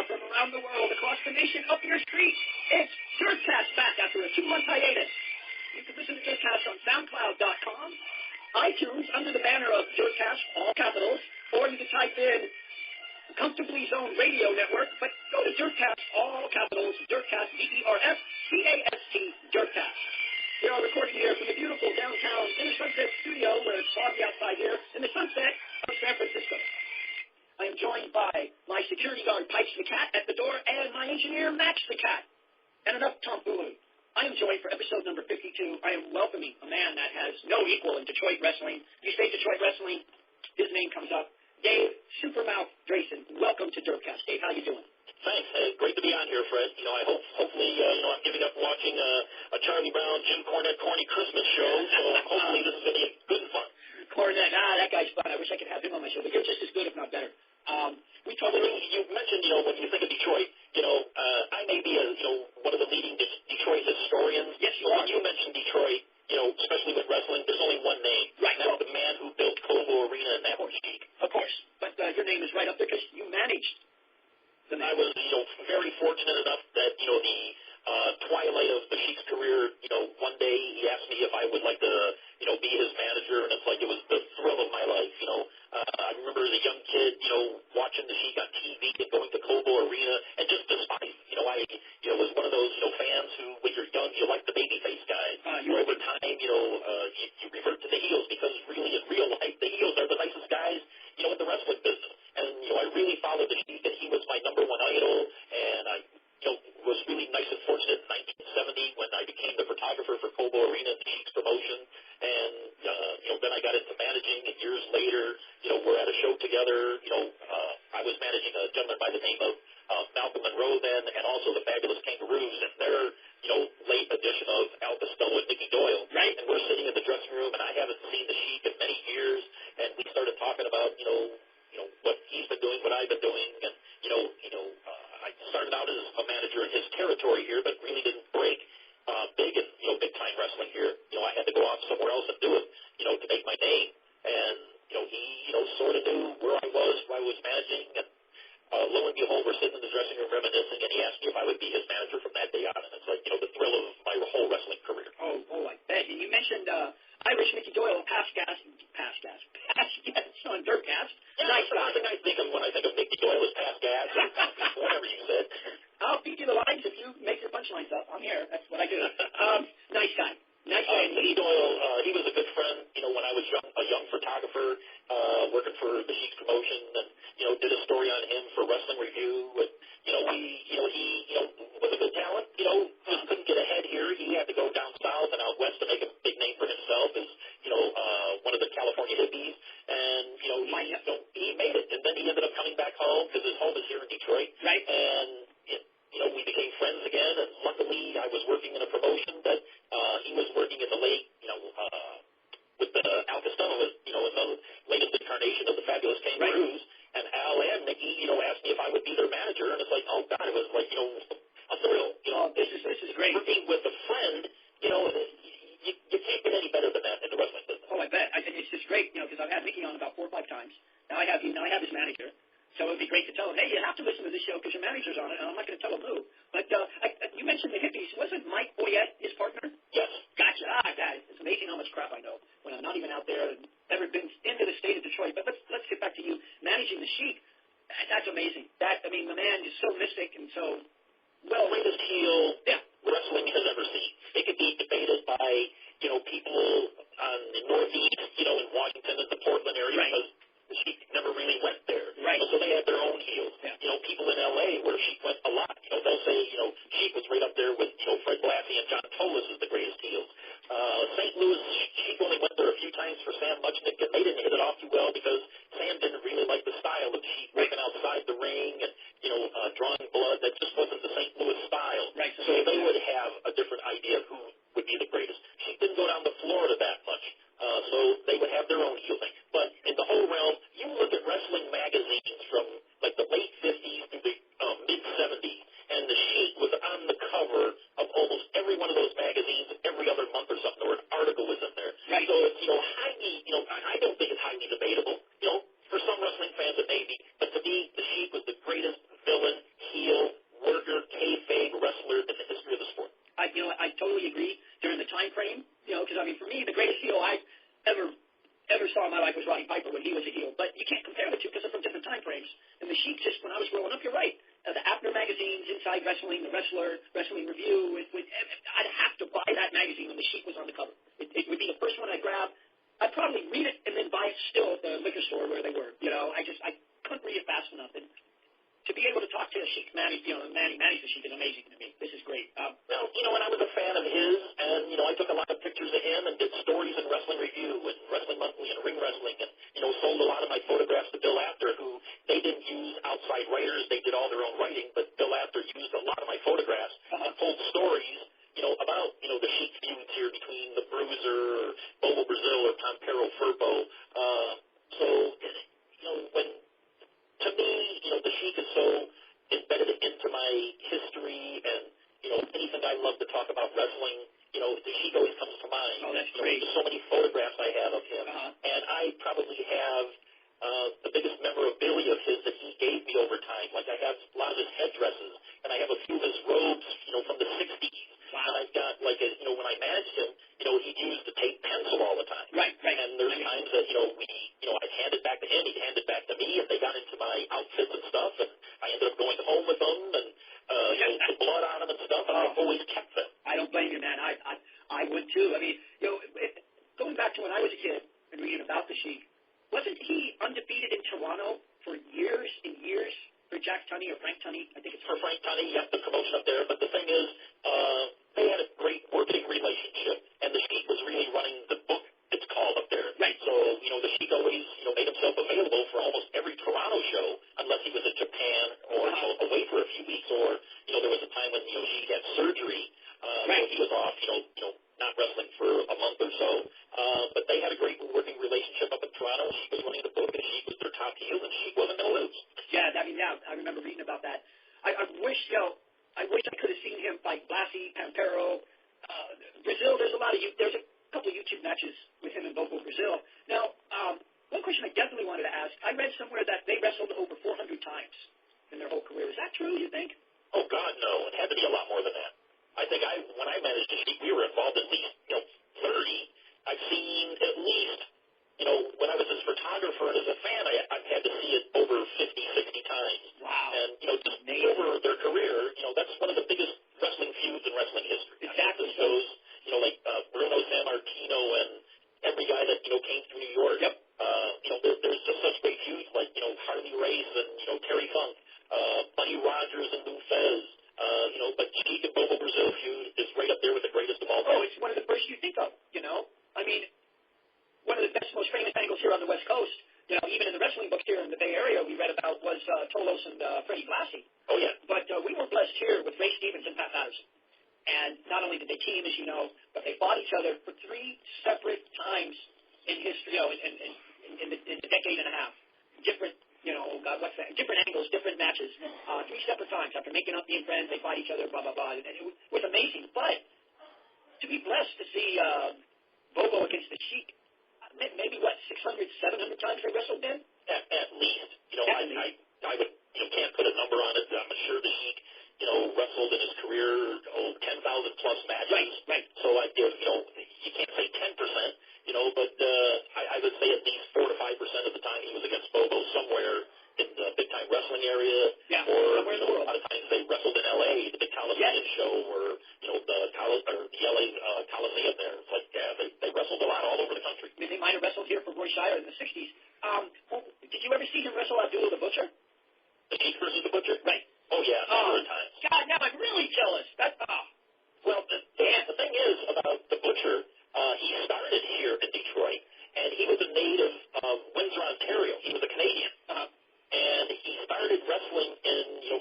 Now from around the world, across the nation, up your street, it's DERFCAST back after a 2-month hiatus. You can listen to DERFCAST on SoundCloud.com, iTunes under the banner of DERFCAST, all capitals, or you can type in Comfortably Zoned Radio Network, but go to DERFCAST, all capitals, DERFCAST, DERFCAST, DERFCAST. We are recording here from the beautiful downtown Inner Sunset Studio, where it's foggy outside here, in the sunset of San Francisco. I am joined by my security guard, Pipes the Cat, at the door, and my engineer, Max the Cat, and enough tomfoolery. I am joined for episode number 52. I am welcoming a man that has no equal in Detroit wrestling. If you say Detroit wrestling, his name comes up. Dave Supermouth Drason. Welcome to DERFCAST. Dave, how you doing? Thanks. Hey, great to be on here, Fred. I hopefully, I'm giving up watching a Charlie Brown, Jim Cornette, corny Christmas show, so hopefully this is going to be good and fun. Cornette, that guy's fun. I wish I could have him on my show, but you're just as good, if not better. You mentioned, when you think of Detroit, I may be one of the leading Detroit historians. Yes, you are. When you mentioned Detroit, especially with wrestling, there's only one name. Right. And that's the man who built Cobo Arena and that was Sheik. Of course. But your name is right up there because you managed the name. I was, very fortunate enough that, the twilight of the Sheik's career, one day he asked me if I would like to, be his manager, and it's like it was the thrill of my life, I remember as a young kid, watching the Sheik on TV and going to Cobo Arena and just despised, I was one of those, fans who, when you're young, you like the babyface guys. Over time, you revert to the heels because really, in real life, the heels are the nicest guys, in the wrestling business. And, I really followed the Sheik, and he was my number one idol, and I, was really nice and fortunate in 1970 when I became the photographer for Cobo Arena and the Sheik's promotion. And, then I got into managing, and years later, we're at a show together. I was managing a gentleman by the name of Malcolm Monroe then, and also the Fabulous Kangaroos, and their, late edition of Al Costello and Nicky Doyle. Right. And we're sitting in the dressing room, and I haven't seen the Sheik in many years, and we started talking about, what he's been doing, what I've been doing, and, I started out as a manager in his territory here, but really didn't break big and, big time wrestling here. I had to go off somewhere else and do it, to make my name. And, he, sort of knew where I was, who I was managing, and lo and behold, we're sitting in the dressing room reminiscing, and he asked me if I would be his manager from that day on, and it's like, the thrill of my whole wrestling career. Oh, I bet. And you mentioned Irish Nicky Doyle, past guest on DERFCAST. Yeah, nice. The first thing I think of when I think of Nicky Doyle is past gas, or whatever you said. I'll feed you the lines if you make your punchlines up. I'm here. That's what I do. Nice guy. Nice guy. Nicky Doyle, he was a good friend, when I was a young photographer, working for the Sheik's promotion, and, did a story on him for Wrestling Review, and, he was a good talent, just couldn't get ahead here. He had to go down south and out west to make a big name for himself as, one of the California hippies, and, he made it, and then he ended up coming back home, because his home is here in Detroit. Right. And, we became friends again, and luckily I was working in a promotion that he was working in the late, with the Al Costello, in the latest incarnation of the Fabulous Kangaroos, right. And Al and Nicky, asked me if I would be their manager, and it's like, oh God, it was like, a thrill, this is great. Working with a friend, you can't get any better than that in the wrestling business. Oh, I bet. I think it's just great, because I've had Nicky on about 4 or 5 times. Now I have his manager. So it would be great to tell him, hey, you have to listen to this show because your manager's on it, and I'm not going to tell him who. But you mentioned the hippies. Wasn't Mike Boyette his partner? Yes. Gotcha. God, it's amazing how much crap I know when I'm not even out there and never been into the state of Detroit. But let's get back to you managing the Sheik. That's amazing. The man is so mystic and so greatest heel wrestling has ever seen. It could be debated by, people on the Northeast, in Washington and the Portland area, right. Because the Sheik never really went there. Right. So they had their own heels. Yeah. People in L.A. where Sheik went a lot, they'll say, Sheik was right up there with, Fred Blassie and John Tolis as the greatest heels. St. Louis, Sheik only went there a few times for Sam Muchnick, and they didn't hit it off too well because Sam didn't really like the style of Sheik working outside the ring and, drawing blood. That just wasn't the St. Louis style. Right. So they would have a different idea of who would be the greatest. Sheik didn't go down to Florida that much. So they would have their own heel thing. But in the whole realm, you look at wrestling magazines from like the late 50s through the mid-70s, and the Sheik was on the cover of almost every one of those magazines every other month or something, or an article was in there. Right. So it's, highly, I don't think it's highly debatable. For some wrestling fans it may be, but to me, the Sheik was the greatest villain, heel, the Sheik, just when I was growing up, you're right. The After magazines, Inside Wrestling, The Wrestler, Wrestling Review, I'd have to buy that magazine when the Sheik was on the cover. It would be the first one I'd grab. I'd probably read it and then buy it still at the liquor store where they were. I couldn't read it fast enough. And to be able to talk to the Sheik, Manny's the Sheik is amazing to me. This is great. And I was a fan of his, and, I took a lot of pictures of him and did stories in Wrestling Review and Wrestling Monthly and Ring Wrestling, and, sold a lot of my photographs to Bill Apter, who they didn't use outside writers. They did all their own writing, but Bill Apter used a lot of my photographs and told stories, about, the Sheik feuds here between the Bruiser, Bobo Brazil, or Pampero Furbo. When, to me, the Sheik is so embedded into my history and, anything I love to talk about wrestling, the Sheik always comes to mind. Oh, that's great. There's so many photographs I have of him, and I probably have the biggest memorabilia of his that he gave me over time. Like, I have a lot of his headdresses, and I have a few of his robes, from the 60s. Wow. And I've got, like, when I managed him, he'd use the tape pencil all the time. Right. And there's times that, I'd hand it back to him, he'd hand it back to me, and they got into my outfits and stuff, and I ended up going home with them, and, put blood on them and stuff, and I've always kept them. I don't blame you, man. I would, too. I mean, going back to when I was a kid and reading about the Sheik, wasn't he undefeated in Toronto for years and years for Jack Tunney or Frank Tunney? I think it's for Frank Tunney, the promotion up there. But the thing is, they had a great working relationship, and the Sheik was really running the book, it's called, up there. Right. So, the Sheik always, made himself available for almost every Toronto show, unless he was in Japan or, away for a few weeks, or, there was a time when, Sheik had surgery, right. So he was off, not wrestling for a month or so. But they had a great working relationship up in Toronto. Sheik was running the book, and Sheik was their top heel, and Sheik wasn't going to lose. Yeah, I remember reading about that. I wish I could have seen him fight Blassie, Pampero, Brazil. There's a couple of YouTube matches with him and Bobo Brazil. Now, one question I definitely wanted to ask, I read somewhere that they wrestled over 400 times in their whole career. Is that true, you think? Oh, God, no. It had to be a lot more than that. I think when I managed to Sheik, we were involved at least, 30. I've seen at least, when I was his photographer and as a fan, I've had to see it over 50, 60 times. Wow. And, just over their career, that's one of the biggest wrestling feuds in wrestling history. Exactly. It shows, like Bruno Sammartino and every guy that, came through New York. Yep. There's just such great feuds like, Harley Race and, Terry Funk, Buddy Rogers and Lou Fez. But Sheik and Bobo Brazil feud is right up there with the greatest of all time. Oh, it's one of the first you think of, I mean, one of the best, most famous angles here on the West Coast, even in the wrestling books here in the Bay Area we read about was Tolos and Freddie Blassie. Oh, yeah. But we were blessed here with Ray Stevens and Pat Patterson. And not only did they team, as you know, but they fought each other for 3 separate times in history, in the decade and a half. Different, different angles, different matches. 3 separate times. After making up, being friends, they fought each other, blah, blah, blah. And it was amazing. But to be blessed to see Bobo against the Sheik, maybe, 600, 700 times they wrestled then? At least. I would, can't put a number on it. I'm sure the Sheik, wrestled in his career, 10,000 plus matches. Right. So I give, you can't say 10%, but I would say at least 4 to 5% of the time he was against Bobo somewhere in the big time wrestling area. Yeah, or, somewhere in the world. A lot of times they wrestled in LA, the big Coliseum show, or, the LA Coliseum there. It's like, they wrestled a lot all over the country. I mean, they might have wrestled here for Roy Shire in the 60s. Did you ever see him wrestle Abdullah the Butcher? The Sheik versus the Butcher? Right. Oh, yeah, a number of times. God, now I'm really jealous. Well, the thing is about the Butcher, he started here in Detroit, and he was a native of Windsor, Ontario. He was a Canadian. And he started wrestling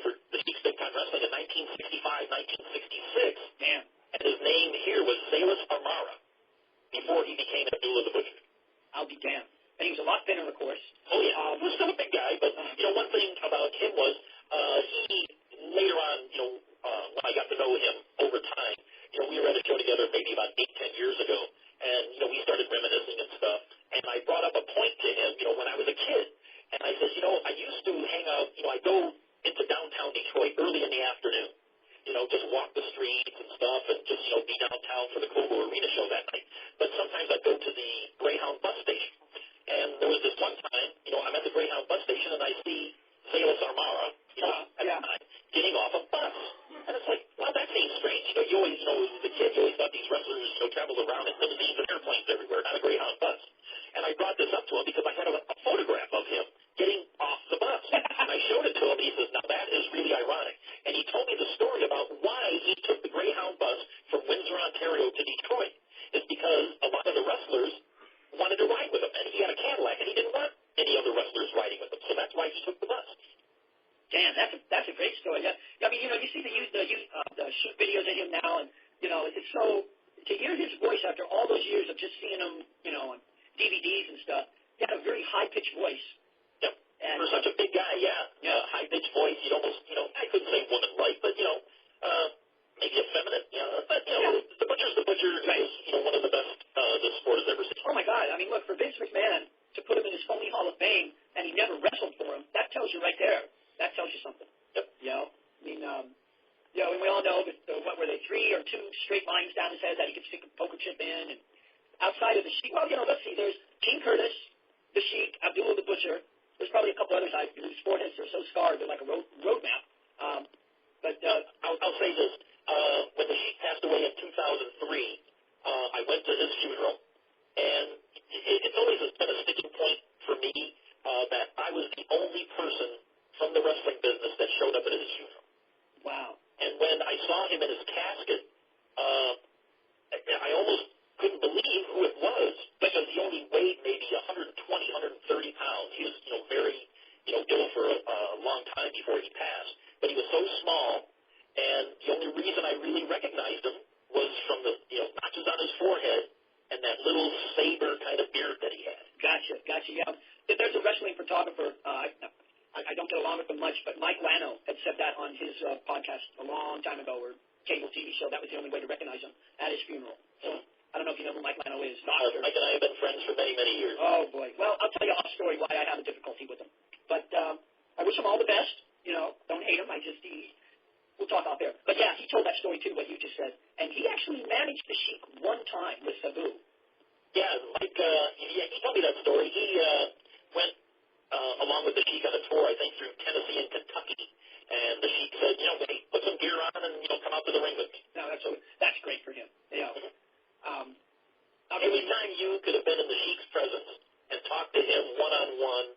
for the Sheik's Big Time Wrestling in 1965, 1966. Damn. And his name here was Salis Armara before he became Abdullah the Butcher. I'll be damned. And he was a lot thinner, of course. Oh, yeah. He was still a big guy, but, one thing about him was he, later on, when I got to know him over time, we were at a show together maybe about 8-10 years ago, and, we started reminiscing and stuff, and I brought up a point to him, when I was a kid, and I said, I used to hang out, I'd go into downtown Detroit early in the afternoon, just walk the streets and stuff, and just, be downtown for the Cool Arena show that night, but sometimes I'd go to the Greyhound bus station, and there was this one time, I'm at the Greyhound bus station, and I see Sailus Armara, at yeah. the time, getting off a bus. And it's like, well, that seems strange. You always, as a kid, you always thought these wrestlers, traveled around in limousines and airplanes everywhere, not a Greyhound bus. And I brought this up to him because I had a photograph of him getting off the bus. And I showed it to him, and he says, now that is really ironic. And he told me the story about why he took the Greyhound bus from Windsor, Ontario to Detroit. It's because a lot of the wrestlers wanted to ride with him, and he had a Cadillac, and he didn't want any other wrestlers riding with him. So that's why he took the bus. Damn, that's a great story. Yeah, I mean, you see the shoot videos of him now, and it's so to hear his voice after all those years of just seeing him, on DVDs and stuff. He had a very high pitched voice. Yep. And for such a big guy, high pitched voice. He'd almost, I couldn't say woman like, but maybe effeminate. But the butcher's the butcher. Right. He was one of the best the sport has ever seen. Oh my God! I mean, look, for Vince McMahon to put him in his phony Hall of Fame, and he never wrestled for him. That tells you right there. That tells you something. Yep. I mean, and we all know that, what were they, 3 or 2 straight lines down his head that he could stick a poker chip in. And outside of the Sheik, well, let's see, there's King Curtis, the Sheik, Abdullah the Butcher. There's probably a couple others whose foreheads are so scarred they're like a road map. But I'll say this. When the Sheik passed away in 2003, I went to his funeral, and it's always been a sticking point for me that I was the only person from the wrestling business that showed up at his funeral. Wow. And when I saw him in his casket, I almost couldn't believe who it was because he only weighed maybe 120, 130 pounds. He was, very, ill for a long time before he passed. But he was so small, and the only reason I really recognized him was from the, notches on his forehead and that little saber kind of beard that he had. Gotcha. Yeah. There's a wrestling photographer. I don't get along with him much, but Mike Lano had said that on his podcast a long time ago, or cable TV show. That was the only way to recognize him at his funeral. So I don't know if you know who Mike Lano is. Doctor. Mike and I have been friends for many, many years. Oh, boy. Well, I'll tell you off story why I have a difficulty with him. But I wish him all the best. Don't hate him. We'll talk out there. But, yeah, he told that story, too, what you just said. And he actually managed the Sheik one time with Sabu. Yeah, Mike, he told me that story. He went along with the Sheik on a tour, I think, through Tennessee and Kentucky. And the Sheik said, wait, put some gear on and, come out to the ring with me. No, that's great for him. Every time you could have been in the Sheik's presence and talked to him one-on-one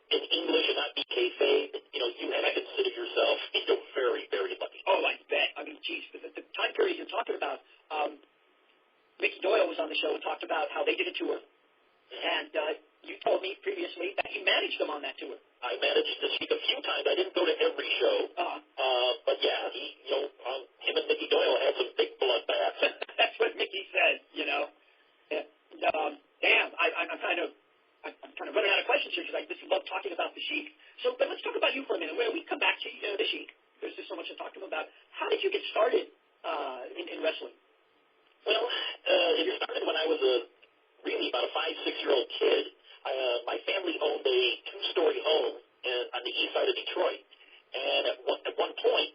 in English and not be kayfabe, you had to consider yourself, very, very lucky. Oh, I bet. I mean, geez, the time period you're talking about, Mickey Doyle was on the show and talked about how they did a tour. And you told me previously that you managed them on that tour. I managed to speak a few times. I didn't go to every show. But yeah, him and Mickey Doyle had some big bloodbaths. That's what Mickey said, And, damn, I'm kind of running out of questions here because I just love talking about the Sheik. So, but let's talk about you for a minute. Where we come back to the Sheik. There's just so much to talk to him about. How did you get started in wrestling? Well, it started when I was about a 5-6-year-old kid. My family owned a 2-story home on the east side of Detroit. And at one point,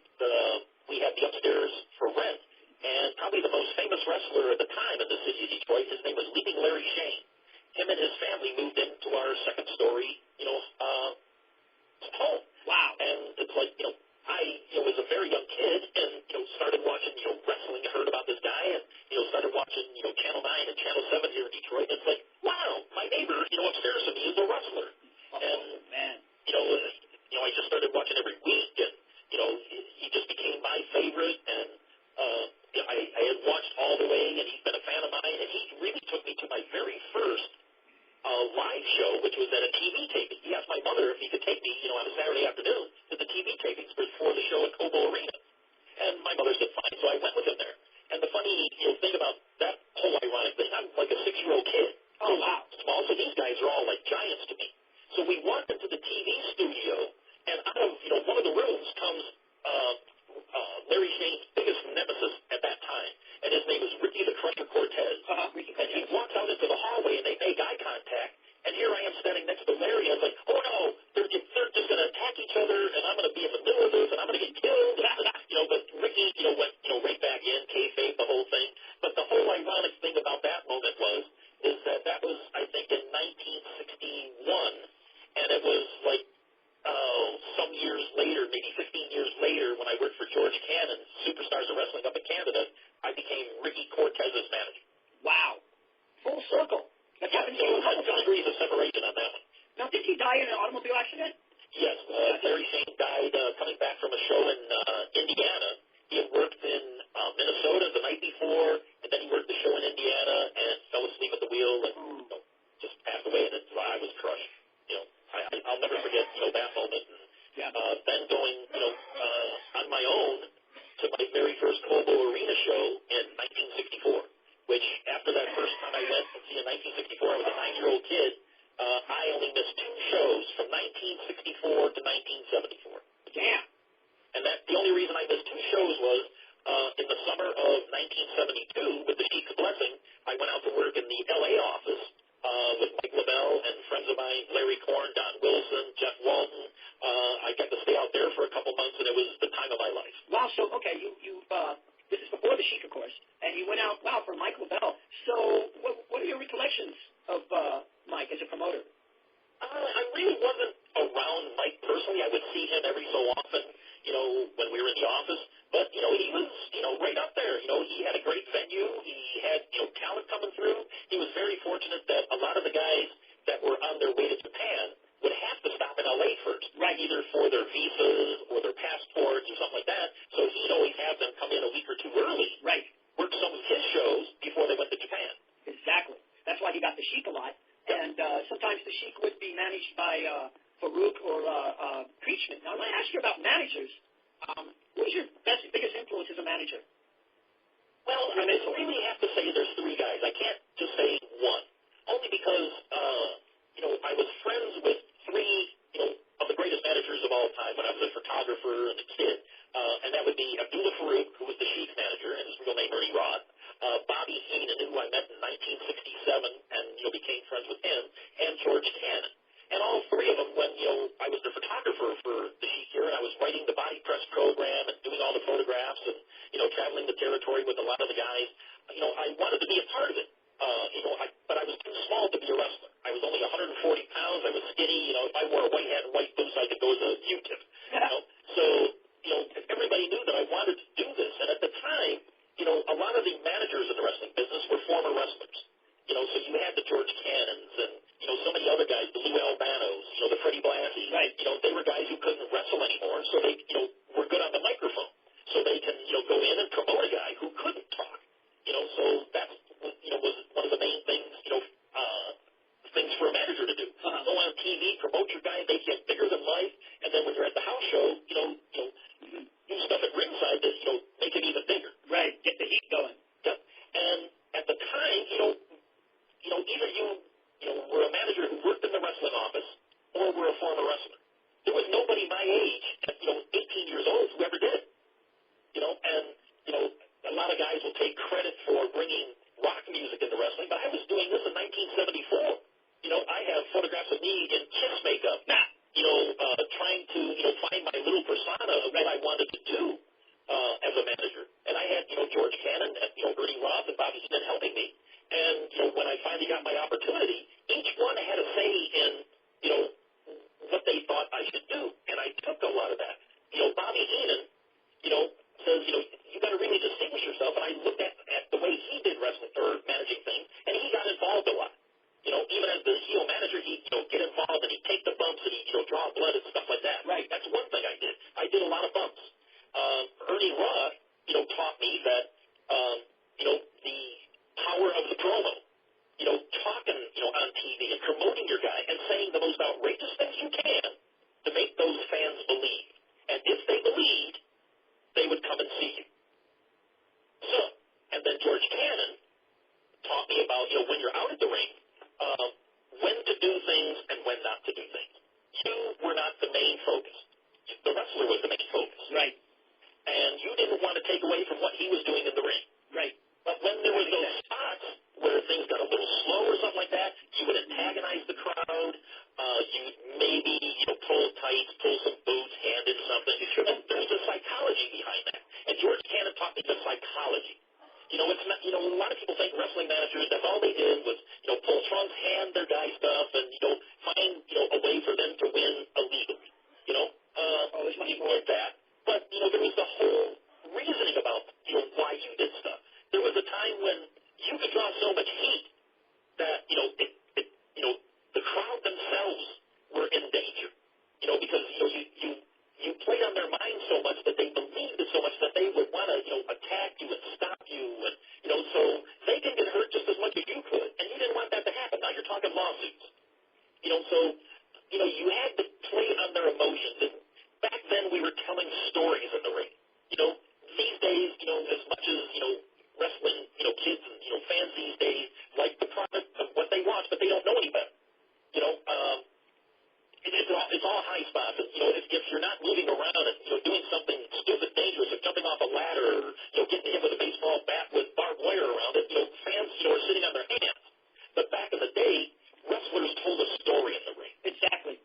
we had the upstairs for rent. And probably the most famous wrestler at the time in the city of Detroit, his name was Leaping Larry Shane. Him and his family moved into our second story, home. Wow. And it's like, I was a very young kid and, started watching, wrestling. I heard about this guy and, started watching, Channel 9 and Channel 7 here in Detroit. And it's like, wow, my neighbor, upstairs from me is a wrestler. And, man. I just started watching every week and, he just became my favorite. And, I had watched all the way and he's been a fan of mine. And he really took me to my very first live show, which was at a TV taping. He asked my mother if he could take me, on a Saturday afternoon to the TV tapings before the show at Cobo Arena. And my mother said, fine, so I went with him there. And the funny, thing about that whole ironic thing, I'm like a 6-year-old kid. Oh, wow. Small, so these guys are all like giants to me. So we walked into the TV studio, and out of, one of the rooms comes Larry Shane's biggest nemesis at that time, and his name is Ricky the Crusher Cortez. And he walks out into the hallway, and they make eye contact, and here I am standing next to Larry, and I'm like, oh no, they're just going to attack each other, and I'm going to be in the middle of this, and I'm going to get killed. But Ricky, went, right back in, kayfabe, the whole thing. But the whole ironic thing about that moment is that was, I think, in 1961, and it was like some years later, maybe 15 years later, when I worked for George Cannon, Superstars of Wrestling up in Canada, I became Ricky Cortez's manager. Wow. Full circle. That's happened to you a couple some times. degrees of separation on that one. Now, did he die in an automobile accident? Yes, Larry Shane died coming back from a show in Indiana. He had worked in Minnesota the night before, and then he worked the show in Indiana and fell asleep at the wheel and just passed away. And I was crushed. I'll never forget that moment. And then going on my own to my very first Cobo Arena show in 1964. Which after that first time I went to see in 1964, I was a 9-year-old kid. I only missed 2 shows from 1964 to 1974. Damn. And the only reason I missed 2 shows was in the summer of 1972, with the Sheik's blessing, I went out to work in the L.A. office with Mike LaBelle and friends of mine, Larry Korn, Don Wilson, Jeff Walton. I got to stay out there for a couple months, and it was the time of my life. Wow. So okay, you this is before the Sheik, of course, and you went out. Wow, for Mike LaBelle. So what are your recollections of Mike as a promoter? I really wasn't around Mike personally. I would see him every so often, when we were in the office. But, he was, right up there. He had a great venue. He had, talent coming through. He was very fortunate that a lot of the guys that were on their way to Japan would have to stop in L.A. first, right? Either for their visas or their passports or something like that. So he'd always have them come in a week or 2 early, right? Work some of his shows before they went to Japan. Exactly. That's why he got the Sheik a lot. And sometimes the Sheik would be managed by Farouk or Preachman. Now, I want to ask you about managers. Who's your biggest influence as a manager? Well, I really have to say there's 3 guys. I can't just say one. Only because, I was friends with 3, of the greatest managers of all time when I was a photographer and a kid. And that would be Abdullah Farouk, who was the Sheik's manager, and his real name, Ernie Roth. Bobby Heenan, who I met in 1967 and, became friends with him, and George Cannon. And all 3 of them, when, I was the photographer for the Sheik here, and I was writing the body press program and doing all the photographs and, traveling the territory with a lot of the guys, I wanted to be a part of it. But I was too small to be a wrestler. I was only 140 pounds. I was skinny. If I wore a white hat and white boots, I could go as a Q-tip. So, everybody knew that I wanted to do this. And at the time, a lot of the managers in the wrestling business were former wrestlers. So you had the George Cannons and, so many other guys, the Lou Albanos, the Freddie Blassie. Right. They were guys who couldn't wrestle anymore, so they, were good on the microphone. So they can, go in and promote a guy who couldn't talk. So that, was one of the main things, things for a manager to do. Go on TV, promote your guy, make him bigger than life, and then when you're at the house show, do stuff at ringside to, make it even bigger. Right, get the heat going. Yep. And at the time, either you were a manager who worked in the wrestling office or were a former wrestler. There was nobody my age at, 18 years old who ever did it. And, a lot of guys will take credit for bringing rock music into wrestling, but I was doing this in 1974. I have photographs of me in Kiss makeup, trying to, find my little persona of what I wanted to do as a manager. And I had, George Cannon and, Ernie Roth and Bobby Smith helping me. And, when I finally got my opportunity, each one had a say in, what they thought I should do. And I took a lot of that. Bobby Heenan, says, you got to really distinguish yourself. And I looked at the way he did wrestling or managing things, and he got involved a lot. Even as the heel manager, he'd, get involved and he'd take the bumps and he'd, draw blood and stuff like that. Right. That's one thing I did. I did a lot of bumps. Ernie Roth, taught me that, the power of the promo, talking, on TV and promoting your guy and saying the most outrageous things you can to make those fans believe. And if they believed, they would come and see you. So, and then George Cannon taught me about, when you're out at the ring, when to do things and when not to do things. You were not the main focus. The wrestler was the main focus. Right. And you didn't want to take away from what he was doing in the ring. Right. But when there was those spots where things got a little slow or something like that, you would antagonize the crowd. You'd maybe, pull tights, pull some boots, hand in something. And there's the psychology behind that. And George Cannon taught me the psychology. It's not, a lot of people think wrestling managers, that's all they did was, pull trunks, hand their guy stuff, and, find, a way for them to win illegally. anymore. did that, but, there was the whole reasoning about, why you did stuff. There was a time when you could draw so much heat that, the crowd themselves were in danger, because, you played on their minds so much that they believed it so much that they would want to, attack you and stop you. And, so they can get hurt just as much as you could. And you didn't want that to happen. Now you're talking lawsuits. So, you had to play on their emotions. And back then we were telling stories in the ring. These days, as much as, wrestling, kids and, fans these days like the product of what they watch, but they don't know any better. It's all high spots. And, if you're not moving around and, doing something stupid, dangerous, or jumping off a ladder, or, getting hit with a baseball bat with barbed wire around it, fans, are sitting on their hands. But back in the day, wrestlers told a story in the ring. Exactly.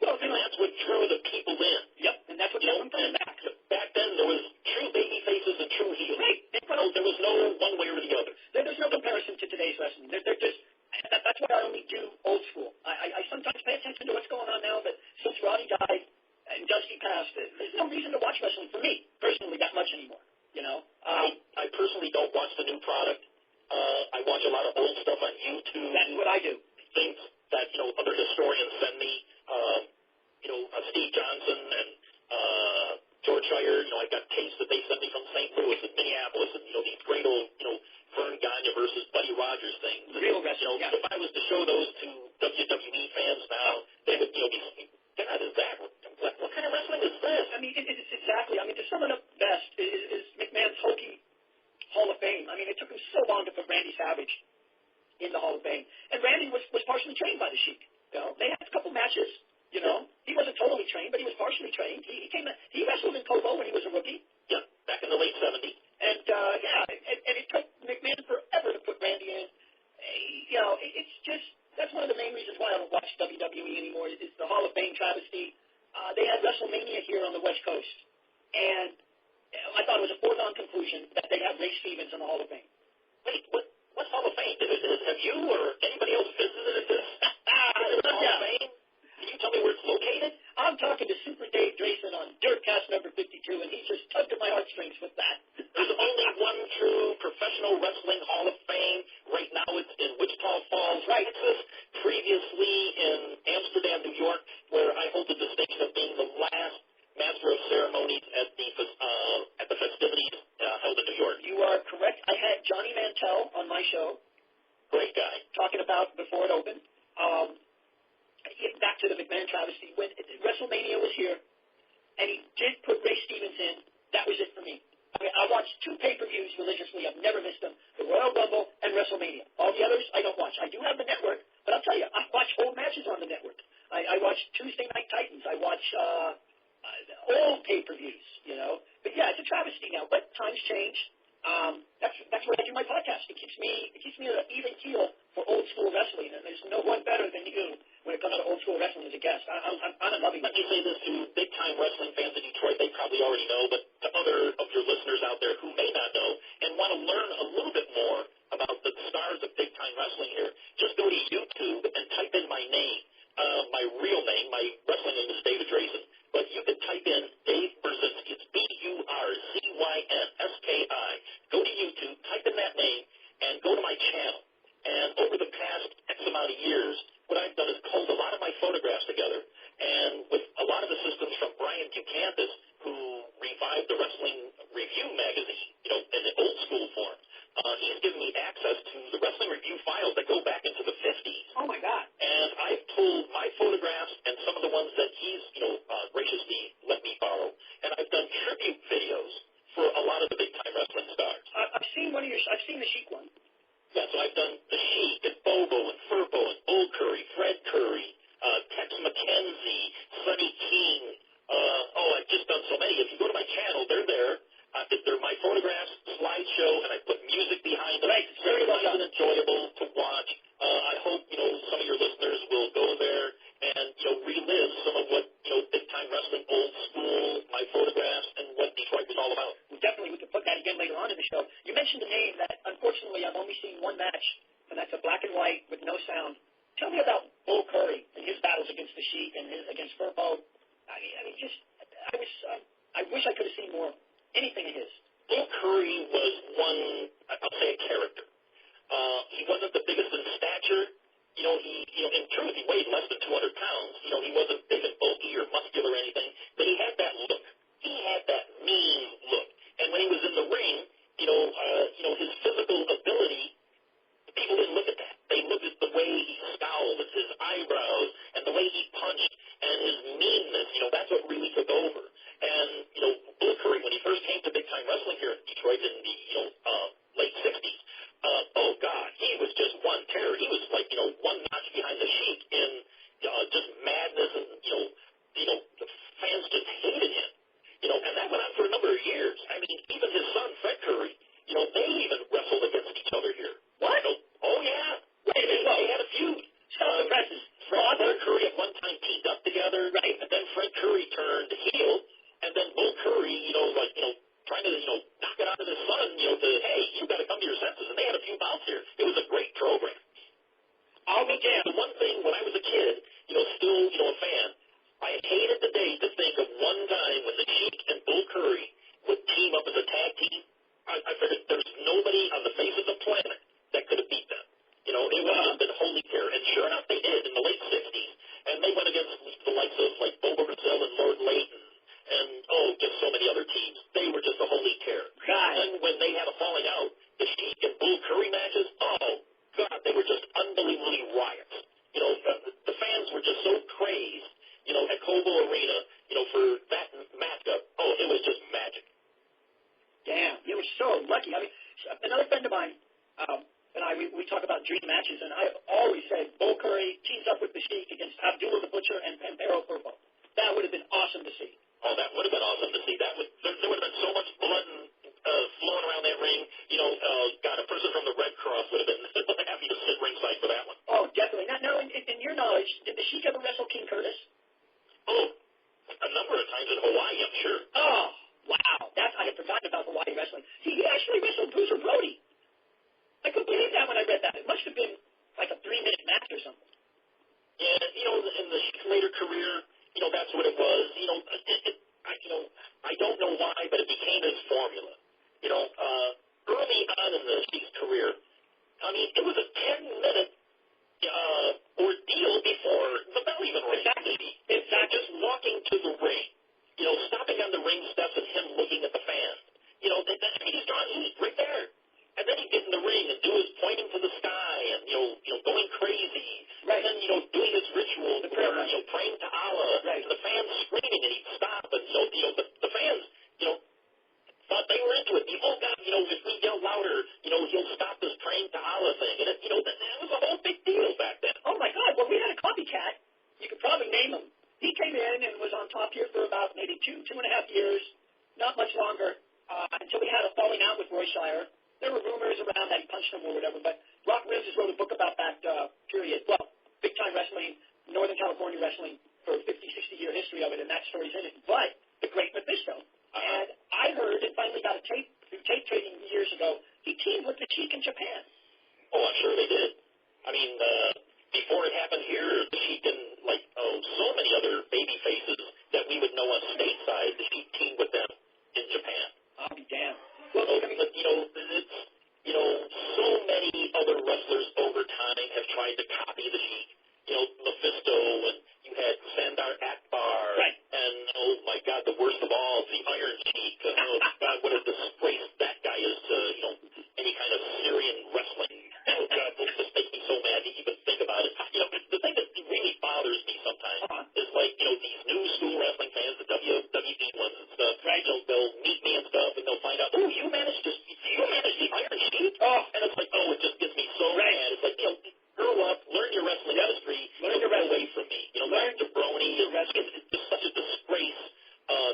Well, and that's what drew the people in. Yep, and that's what kept them coming back. Back then, there was true baby faces and true heels. Right. There was no one way or the other. There's no comparison to today's wrestling. They're just, that's why I only do old school. I sometimes pay attention to what's going on now, but since Roddy died and Dusty passed, there's no reason to watch wrestling for me, personally, that much anymore. I personally don't watch the new product. I watch a lot of old stuff on YouTube. That's what I do. Things that, other historians send me. Steve Johnson and George Shire, I got tapes that they sent me from St. Louis and Minneapolis and, these great old, Vern Gagne versus Buddy Rogers things. Real wrestling, yeah. If I was to show those to WWE fans now, they would, be saying, God, is that, what kind of wrestling is this? I mean, it's exactly, to sum it up best is McMahon's hokey Hall of Fame. It took him so long to put Randy Savage in the Hall of Fame. And Randy was partially trained by the Sheik. They had a couple matches. He wasn't totally trained, but he was partially trained. He wrestled in Kobo when he was a rookie. Yeah, back in the late 70s. And, and it took McMahon forever to put Randy in. It's just, that's one of the main reasons why I don't watch WWE anymore is the Hall of Fame travesty. They had WrestleMania here on the West Coast. And I thought it was a foregone conclusion that they'd have Ray Stevens in the Hall of Fame. Wait, what's Hall of Fame? Have you or anybody else visited this? Hall of Fame? Can you tell me where it's located? I'm talking to Super Dave Drason on DERFCAST number 52, and he's just tugged at my heartstrings with that. There's only one true professional wrestling Hall of Fame. Right now it's in Wichita Falls, Texas. Previously in Amsterdam, New York, where I hold the distinction of being the last master of ceremonies at the festivities held in New York. You are correct. I had Johnny Mantell on my show. Great guy. Talking about before it opened. Back to the McMahon travesty. When WrestleMania was here, and he did put Ray Stevens in, that was it for me. I watched 2 pay-per-views religiously. I've never missed them. The Royal Rumble and WrestleMania. All the others, I don't watch. I do have the network, but I'll tell you, I watch whole matches on the network. I watch Tuesday Night Titans. I watch old pay-per-views, But yeah, it's a travesty now, but times change. That's where I do my podcast. It keeps me an even keel for old school wrestling, and there's no one better than you when it comes to old school wrestling as a guest. I'm a loving. Let me say this to big-time wrestling fans in Detroit. They probably already know, but to other of your listeners out there who may not know and want to learn a little bit more about the stars of big-time wrestling here, just go to YouTube and type in my name, my real name. My wrestling name is David Drason, but you can type in Dave Brzezinski. It's BURZYNSKI. Go to YouTube, type in that name, and go to my channel. And over the past X amount of years, what I've done is culled a lot of my photographs together, and with a lot of assistance from Brian Buchanan, who revived the Wrestling Review magazine, in the old school form. He's given me access to the Wrestling Review files that go back into the 50s. Oh, my God. And I've pulled my photographs and some of the ones that he's, graciously let me borrow, and I've done tribute videos for a lot of the big-time wrestling stars. I've seen I've seen the Sheik one. Yeah, so I've done the Sheik and Bobo and Furbo and Bull Curry, Fred Curry, Tex McKenzie, Sonny King. I've just done so many. If you go to my channel, they're there. They're my photographs, slideshow, and I put music behind them. Right. It's very nice and enjoyable to watch. I hope, some of your listeners will go there and, relive some of what, big-time wrestling, old school, my photographs, and what Detroit was all about. Definitely, we could put that again later on in the show. You mentioned a name that, unfortunately, I've only seen one match, and that's a black and white with no sound. Tell me about Bull Curry and his battles against the Sheik and against Furbo. I wish I could have seen more, anything of his. Bill Curry was one, I'll say, a character. He wasn't the biggest in stature. In truth, he weighed less than 200 pounds. He wasn't big and bulky or muscular or anything, but he had that look. He had that mean look. And when he was in the ring, his physical ability, people didn't look at that. They looked at the way he scowled, at his eyebrows, and the way he punched, and his meanness. That's what really took over. And, Bill Curry, when he first came to big-time wrestling here in Detroit in the, late 60s, oh, God, he was just one terror. He was like, one notch behind the Sheik in just madness, and, the fans just hated him. And that went on for a number of years. I mean, even his son, Fred Curry, they even wrestled against each other here. What? Oh, yeah. Wait a minute. They had a feud. Fred Curry at one time teamed up together, right? And then Fred Curry turned heel, and then Bull Curry, trying to, knock it out of his son, hey, you got to come to your senses. And they had a few bouts here. It was a great program. I'll be damned. The one thing, when I was a kid, still, a fan, I hated the day to think of one time when the Sheik and Bull Curry would team up as a tag team. I figured there's nobody on the face of the planet that could have beat them. It would have been holy terror. And sure enough, they did in the late 60s. And they went against the likes of, like, Bobo Brazil and Lord Layton and, just so many other teams. They were just a holy terror. God. And when they had a falling out, the Sheik and Bull Curry matches, oh, God, they were just unbelievably riots. The fans were just so crazed, at Cobo Arena, for that matchup. Oh, it was just magic. Damn, you were so lucky. I mean, another friend of mine and we talk about dream matches, and I always said Bull Curry teams up with the Sheik against Abdullah the Butcher and Pampero Purple. That would have been awesome to see. Oh, that would have been awesome to see. There would have been so much blood and flowing around that ring. God, a person from the Red Cross would have been happy to sit ringside for that one. Oh, definitely. Now, in your knowledge, did the Sheik ever wrestle King Curtis? Oh, a number of times in Hawaii, I'm sure. Oh, wow. I had forgotten about Hawaii wrestling. He actually wrestled Bruiser Brody. I couldn't believe that when I read that. It must have been like a 3-minute match or something. Yeah, in the Sheik's later career, that's what it was. I don't know why, but it became his formula. Early on in the Sheik's career, I mean, it was a 10-minute ordeal before the bell even rang. Exactly. Just walking to the ring, stopping on the ring steps and him looking at the fans. He's drawing heat right there. And then he'd get in the ring and do his pointing to the sky and, going crazy. Right. And then, doing his ritual, the prayer, praying to Allah. Right. And the fans screaming and he'd stop. And, the fans, thought they were into it. Oh, God, if we yell louder, he'll stop this praying to Allah thing. And, that was a whole big deal back then. Oh, my God. Well, we had a copycat. You could probably name him. He came in and was on top here for about maybe 2.5 years, not much longer, until he had a falling out with Roy Shire. There were rumors around that he punched him or whatever, but Rock Rims has wrote a book about that period. Well, big-time wrestling, Northern California wrestling, for 50, 60-year history of it, and that story's in it. But the Great Mephisto. And I heard, and finally got a tape trading years ago, he teamed with the Sheik in Japan. Oh, I'm sure they did. I mean, before it happened here, the Sheik and, so many other baby faces that we would know on stateside, the Sheik teamed with them in Japan. I'll be damned. Well, so many other wrestlers over time have tried to copy the Sheik. Mephisto, and you had Sandar Akbar, right. And, oh, my God, the worst of all, the Iron Sheik. Oh, God, what a disgrace that guy is to, any kind of Syrian wrestling. Oh, God, it just makes me so mad to even think about it. The thing that really bothers me sometimes is, these new school wrestling fans, the WWE ones and stuff, right? They'll meet me and stuff, and they'll find out, oh, you managed the Iron Sheik? Oh, and it's like, oh, it just gets me so mad. It's like, grow up, learn your wrestling history, get away from me. Learn jabroni. It's just such a disgrace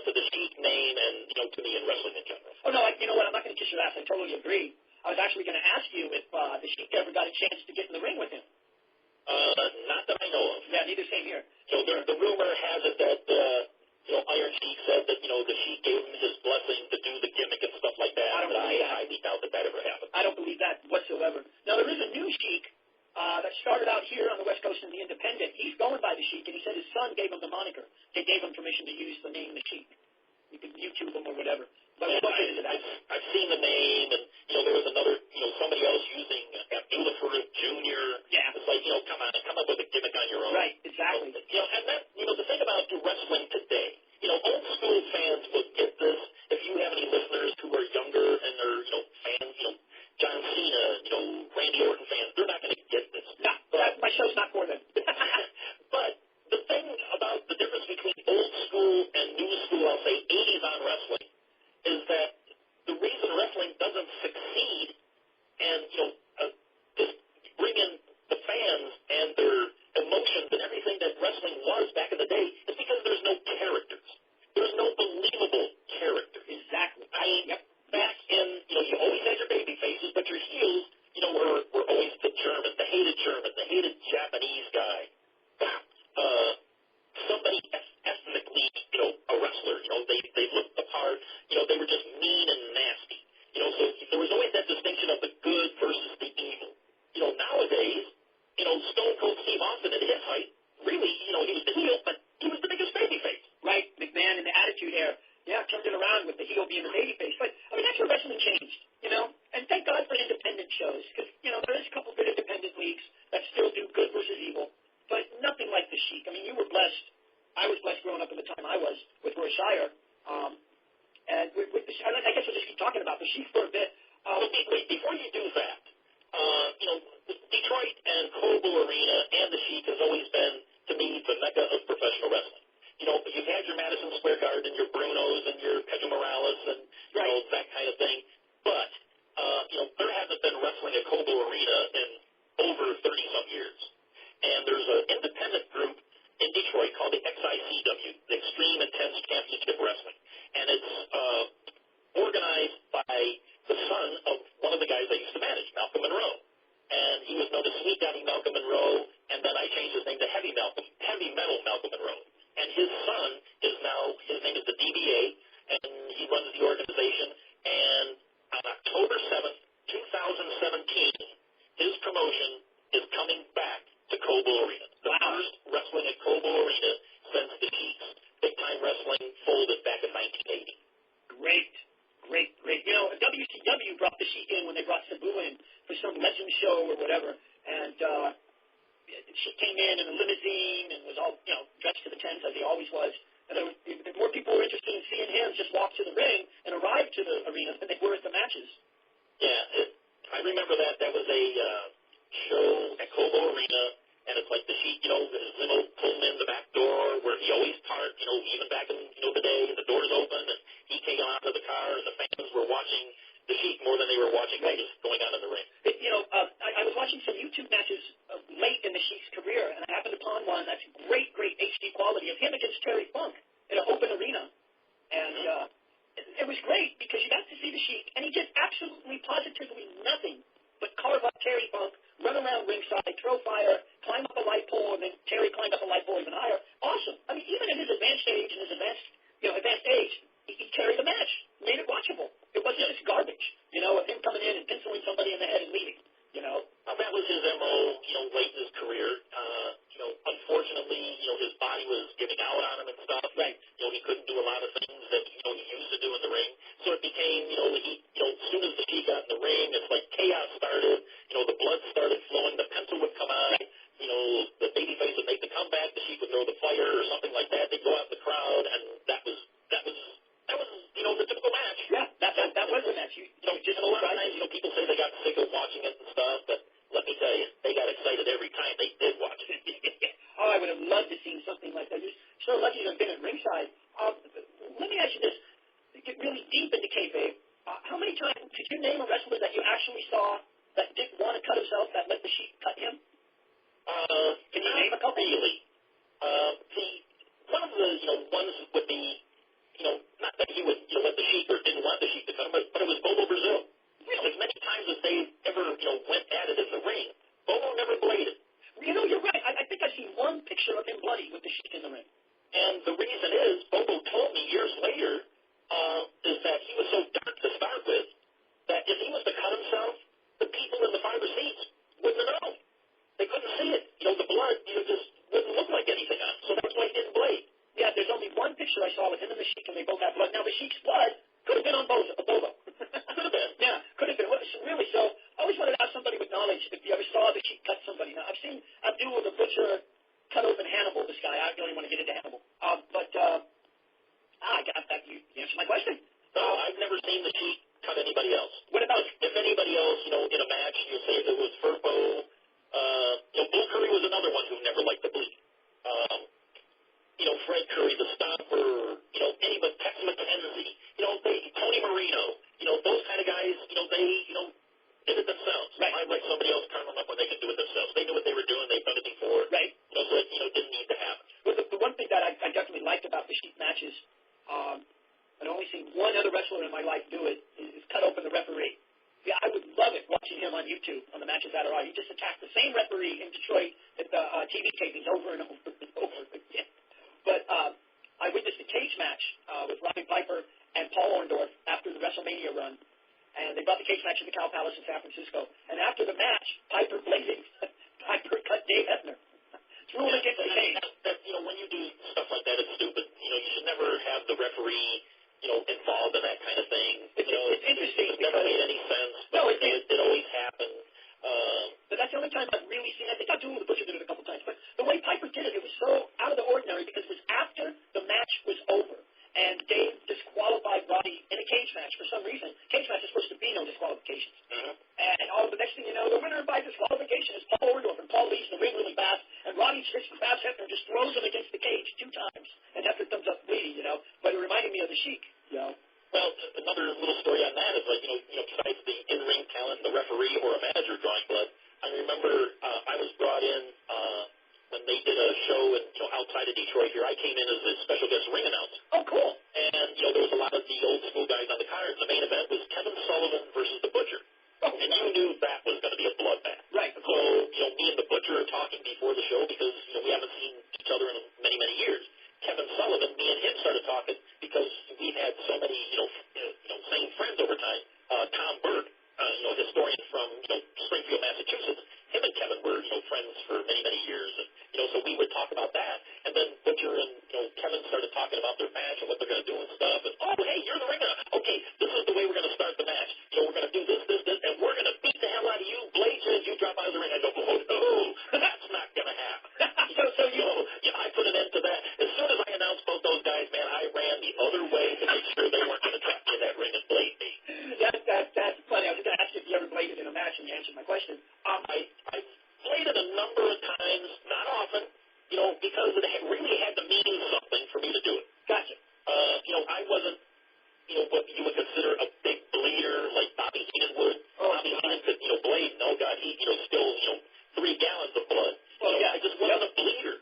to the Sheik name and, to me in wrestling in general. Oh, no, you know what? I'm not going to kiss your ass. I totally agree. I was actually going to ask you if the Sheik ever got a chance to get in the ring with him. Not that I know of. Yeah, neither same here. So the rumor has it that, Iron Sheik said that, the Sheik gave him his blessing to do the gimmick and stuff like that. I highly doubt that ever happened. I don't believe that whatsoever. Now, there is a new Sheik that started out here on the West Coast in the Independent. He's going by the Sheik, and he said his son gave him the moniker. They gave him permission to use the name the Sheik. You can YouTube them or whatever. But And I've seen the name, and, there was another, somebody else using Abdullah Jr. Yeah. It's like, come on, come up with a gimmick on your own. Right, exactly. And that, the thing about wrestling today, old school fans will get this. If you have any listeners who are younger and they're, fans, John Cena, Randy Orton fans, they're not going to get this. No, my show's not for them. But the thing about the difference between old school and new school, I'll say 80s on wrestling, is that the reason wrestling doesn't succeed and, just bring in the fans and their emotions and everything that wrestling was back in the day is because there's no characters. There's no believable characters. Exactly. I mean, back in, you always had your baby faces, but your heels, were always the German, the hated Japanese guy. Somebody ethnically, a wrestler, they looked the part, they were just mean and nasty. So there was always that distinction of the good versus the evil. Nowadays, Stone Cold Steve Austin at his height, really, he was the heel, but he was the biggest baby face. Right, McMahon and the Attitude Era. Yeah, turned it around with the heel being the baby face. But, that's where wrestling changed, And thank God for independent shows, because, there is a couple good independent leagues that still do good versus evil, but nothing like the Sheik. I mean, you were blessed. I was blessed growing up in the time I was with Roy Shire. And with the, I guess we'll just keep talking about the Sheik for a bit. Wait, before you do that, Detroit and Coble Arena and the Sheik has always been, to me, the mecca of professional wrestling. You've had your Madison Square Garden, your Brunos, and your Pedro Morales, and, that kind of thing. But, there hasn't been wrestling at Coble Arena in over 30-some years. And there's an independent group in Detroit called the XICW, the Extreme Intense Championship Wrestling. And it's organized by the son of one of the guys I used to manage, Malcolm Monroe. And he was known as Sweet Daddy Malcolm Monroe, and then I changed his name to Heavy Metal Malcolm Monroe. And his son is now, his name is the DBA, and he runs the organization. And on October 7th, 2017, his promotion is coming back to Coble Arena. The first wrestling at Coble Arena since the Sheik's Big Time Wrestling folded back in 1980. Great. WCW brought the Sheik in when they brought Sabu in for some legend show or whatever. And she came in a limousine and was all, dressed to the tens as he always was. And more people were interested in seeing him just walk to the ring and arrive to the arena than they were at the matches. Yeah, I remember that. That was a show at Cobo Arena, and it's like the Sheik, his limo pulled in the back door where he always parked, even back in, the day, the doors open, and he came out of the car, and the fans were watching the Sheik more than they were watching what was going on in the ring. I was watching some YouTube matches late in the Sheik's career, and I happened upon one that's great HD quality of him against Terry Funk in an open arena. And it was great because you got to see the Sheik, and he did absolutely, positively nothing but carve up Terry Funk, run around ringside, throw fire, climb up a light pole, and then Terry climbed up a light pole even higher. Awesome. I mean, even at his advanced age and his advanced age, he carried the match, made it watchable. It wasn't just garbage, of him coming in and penciling somebody in the head and leaving, That was his MO, late in his career. Unfortunately, his body was giving out on him and stuff. Right. He couldn't do a lot of things that, he used to do in the ring. So it became, as soon as the Sheik got in the ring, it's like chaos started. The blood started flowing. The pencil would come on. The babyface would make the comeback. The Sheik would throw the fire or something like that. They'd go out in the crowd, and that was the typical match. Yeah, that was the match. Just a lot of times, people say they got sick of watching it and stuff, but let me tell you, they got excited every time they did watch it. Oh, I would have loved to see something like that. You're so lucky to have been at ringside. Let me ask you this. To get really deep into kayfabe, how many times could you name a wrestler that you actually saw that didn't want to cut himself that let the Sheik cut him? Can you name a couple? Really. One of the, ones would be, not that he would, let the Sheik or didn't want the Sheik to cut him, but it was Bobo Brazil. Really? As many times as they ever, went at it in the ring, Bobo never bladed. You're right. I think I've seen one picture of him bloody with the Sheik in the ring. And the reason is, Bobo told me years later, is that he was so dark to start with, that if he was to cut himself, the people in the farther seats wouldn't have known. They couldn't see it. The blood, just wouldn't look like anything on him. So that's why he didn't blade. Yeah, there's only one picture I saw with him and the Sheik, and they both have blood. Now, the Sheik's blood could have been on Bobo. Could have been. Yeah, could have been. Really, so I always wanted to ask somebody with knowledge if you ever saw the Sheik cut somebody. Now, I've seen Abdul the Butcher cut open Hannibal, this guy. I don't even want to get into Hannibal. I got that. You answered my question. No, I've never seen the Sheik cut anybody else. What about if anybody else, in a match, you say if it was Furbo, Bull Curry was another one who never liked the bleed. Fred Curry, the stopper, anybody, Tex McKenzie, Tony Marino, those kind of guys, they, did it themselves. Right. I like somebody else turn them up when they could do it themselves. They knew what they were doing. They've done it before. right? So it, didn't need to happen. Well, the one thing that I definitely liked about the Sheik matches, I've only seen one other wrestler in my life do it, is cut open the referee. Yeah, I would love it watching him on YouTube on the Matches That Are Raw. He just attacked the same referee in Detroit at the TV tapings over and over and over again. But I witnessed a cage match with Roddy Piper and Paul Orndorff after the WrestleMania run. And they brought the cage match to the Cow Palace in San Francisco. And after the match, Piper blazing, Piper cut Dave Hebner. It's ruled against the cage. When you do stuff like that, it's stupid. You should never have the referee, involved in that kind of thing. It's interesting. It never made any sense. But No, it always happened. But that's the only time I've really seen. I think Abdul the Butcher did it a couple times. But the way Piper did it, it was so out of the ordinary because it was after the match was over. And Dave disqualified Roddy in a cage match for some reason. Cage match is supposed to be no disqualifications. Mm-hmm. And all the next thing you know, the winner by disqualification is Paul Orndorff. And Paul leaves the ring really fast. And Roddy sticks the fast Hebner and just throws him against the cage 2 times. And Hebner comes up bleeding, But it reminded me of the Sheik, Well, another little story on that is besides the in-ring talent, the referee or a manager drawing blood, I remember I was brought in when they did a show outside of Detroit here. I came in as a special guest ring announcer. Oh, cool. And, there was a lot of the old school guys on the card. The main event was Kevin Sullivan versus the Butcher. Oh, and you knew that was going to be a bloodbath. Right. So, me and the Butcher are talking before the show because, we haven't seen each other in many, many years. Kevin Sullivan, me and him started talking because we've had so many, same friends over time. Tom Burke, historian from, Springfield, Massachusetts. Him and Kevin were, friends for many, many years. And, so we would talk about that. And then Butcher and, Kevin started talking about their match and what they're going to do and stuff. And, oh, hey, you're the ringer. Okay, this is the way we're going to start the match. We're going to do this, and we're going to beat the hell out of you, blaze you, and you drop out of the ring. I go, oh, no, that's not going to happen. I put an end to that. As soon as I announced both those guys, man, I ran the other way to make sure they weren't going to drop me in that ring and blaze me. That's funny. I was going to ask you if you ever bladed in a match, and you answered my question. I bladed a number of times, not often, because it really had to mean something for me to do it. Gotcha. I wasn't, what you would consider a big bleeder like Bobby Heenan would. Oh, Bobby Heenan could, blade. No, God, he, still, 3 gallons of blood. I just wasn't a bleeder,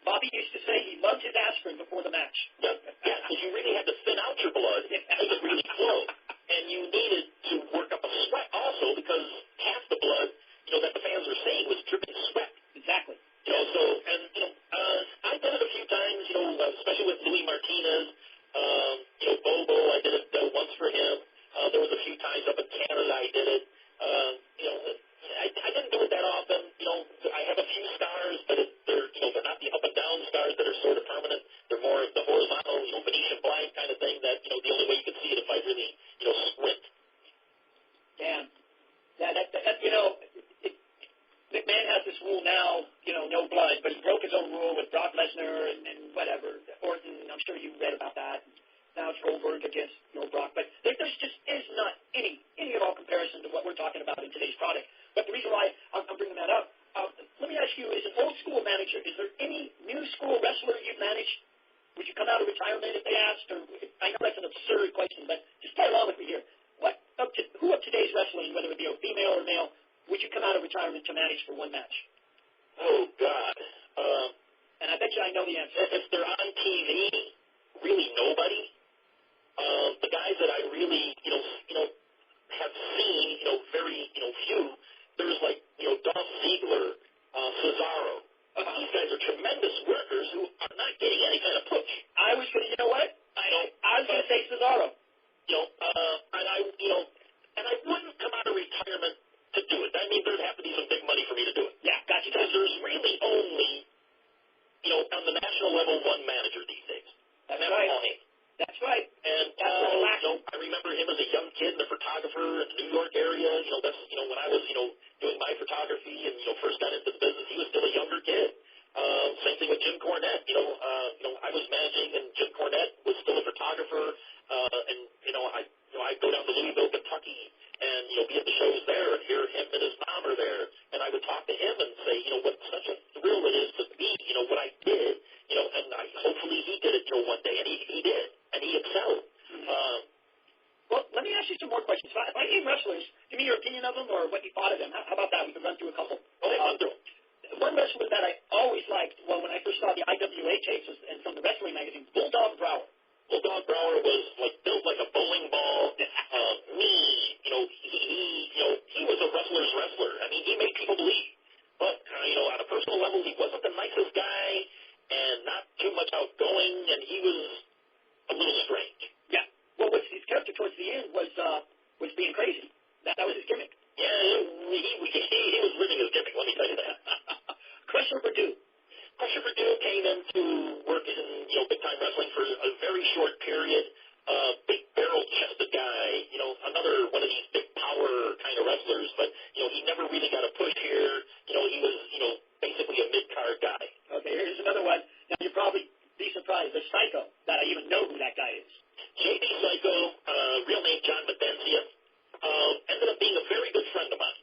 Bobby used to say he loved his aspirin before the match. Yeah, because you really had to thin out your blood to make it really flow. And you needed to work up a sweat also because half the blood, that the fans were seeing was dripping sweat. Exactly. I did it a few times, especially with Louis Martinez, Bobo, I did it once for him. There was a few times up in Canada I did it. I didn't do it that often. I have a few scars, but they're not the up and down scars that are sort of permanent. They're more of the horizontal, Venetian blind kind of thing that, the only way you can see it if I really, squint. Damn. Yeah, McMahon has this rule now, no blood, but he broke his own rule with Brock Lesnar and whatever. Orton, I'm sure you read about that. Now it's Goldberg against Brock. But there's just is not any at all comparison to what we're talking about in today's product. But the reason why I'm bringing that up, let me ask you, as an old school manager, is there any new school wrestler you've managed? Would you come out of retirement if they asked? Or I know that's an absurd question, but just play along with me here. Who of today's wrestling, whether it be a female or male, would you come out of retirement to manage for one match? Oh, God. And I bet you I know the answer. If they're on TV, really nobody. The guys that I really, have seen, very, few, there's like, Dolph Ziggler, Cesaro. These guys are tremendous workers who are not getting any kind of push. I was going to, I was going to say Cesaro. And I wouldn't come out of retirement to do it. I mean, there'd have to be some big money for me to do it. Yeah, gotcha. Because there's really only, on the national level, one manager these days. That's Matt right. Mahoney. That's right. And, I remember him as a young kid and a photographer in the New York area. That's, when I was, doing my photography and, first got into the business, he was still a younger kid. Same thing with Jim Cornette. I was managing and Jim Cornette was still a photographer. I'd go down to Louisville, Kentucky and, be at the shows there and hear him and his mom are there. And I would talk to him and say, what such a thrill it is to me, what I did, and hopefully he did it, one day. And he did. And he excelled. Well, let me ask you some more questions. If I name wrestlers, give me your opinion of them or what you thought of them. How about that? We can run through a couple. One wrestler that I always liked, when I first saw the IWA tapes and from the wrestling magazine, Bulldog Brower. Bulldog Brower was built like a bowling ball, mean. He was a wrestler's wrestler. I mean, he made people believe. But, on a personal level, he wasn't the nicest guy and not too much outgoing, and he was a little strange. Yeah. Well, his character towards the end was being crazy. That was his gimmick. Yeah, he was living his gimmick, let me tell you that. Crusher Purdue. Crusher Purdue came into work in, big-time wrestling for a very short period. Big barrel-chested guy, another one of these big power kind of wrestlers, but, he never really got a push here. He was, basically a mid-card guy. Okay, here's another one. Now, you'll probably be surprised. The Psycho, that I even know who that guy is. J.B. Psycho, real name John Medencia, ended up being a very good friend of mine.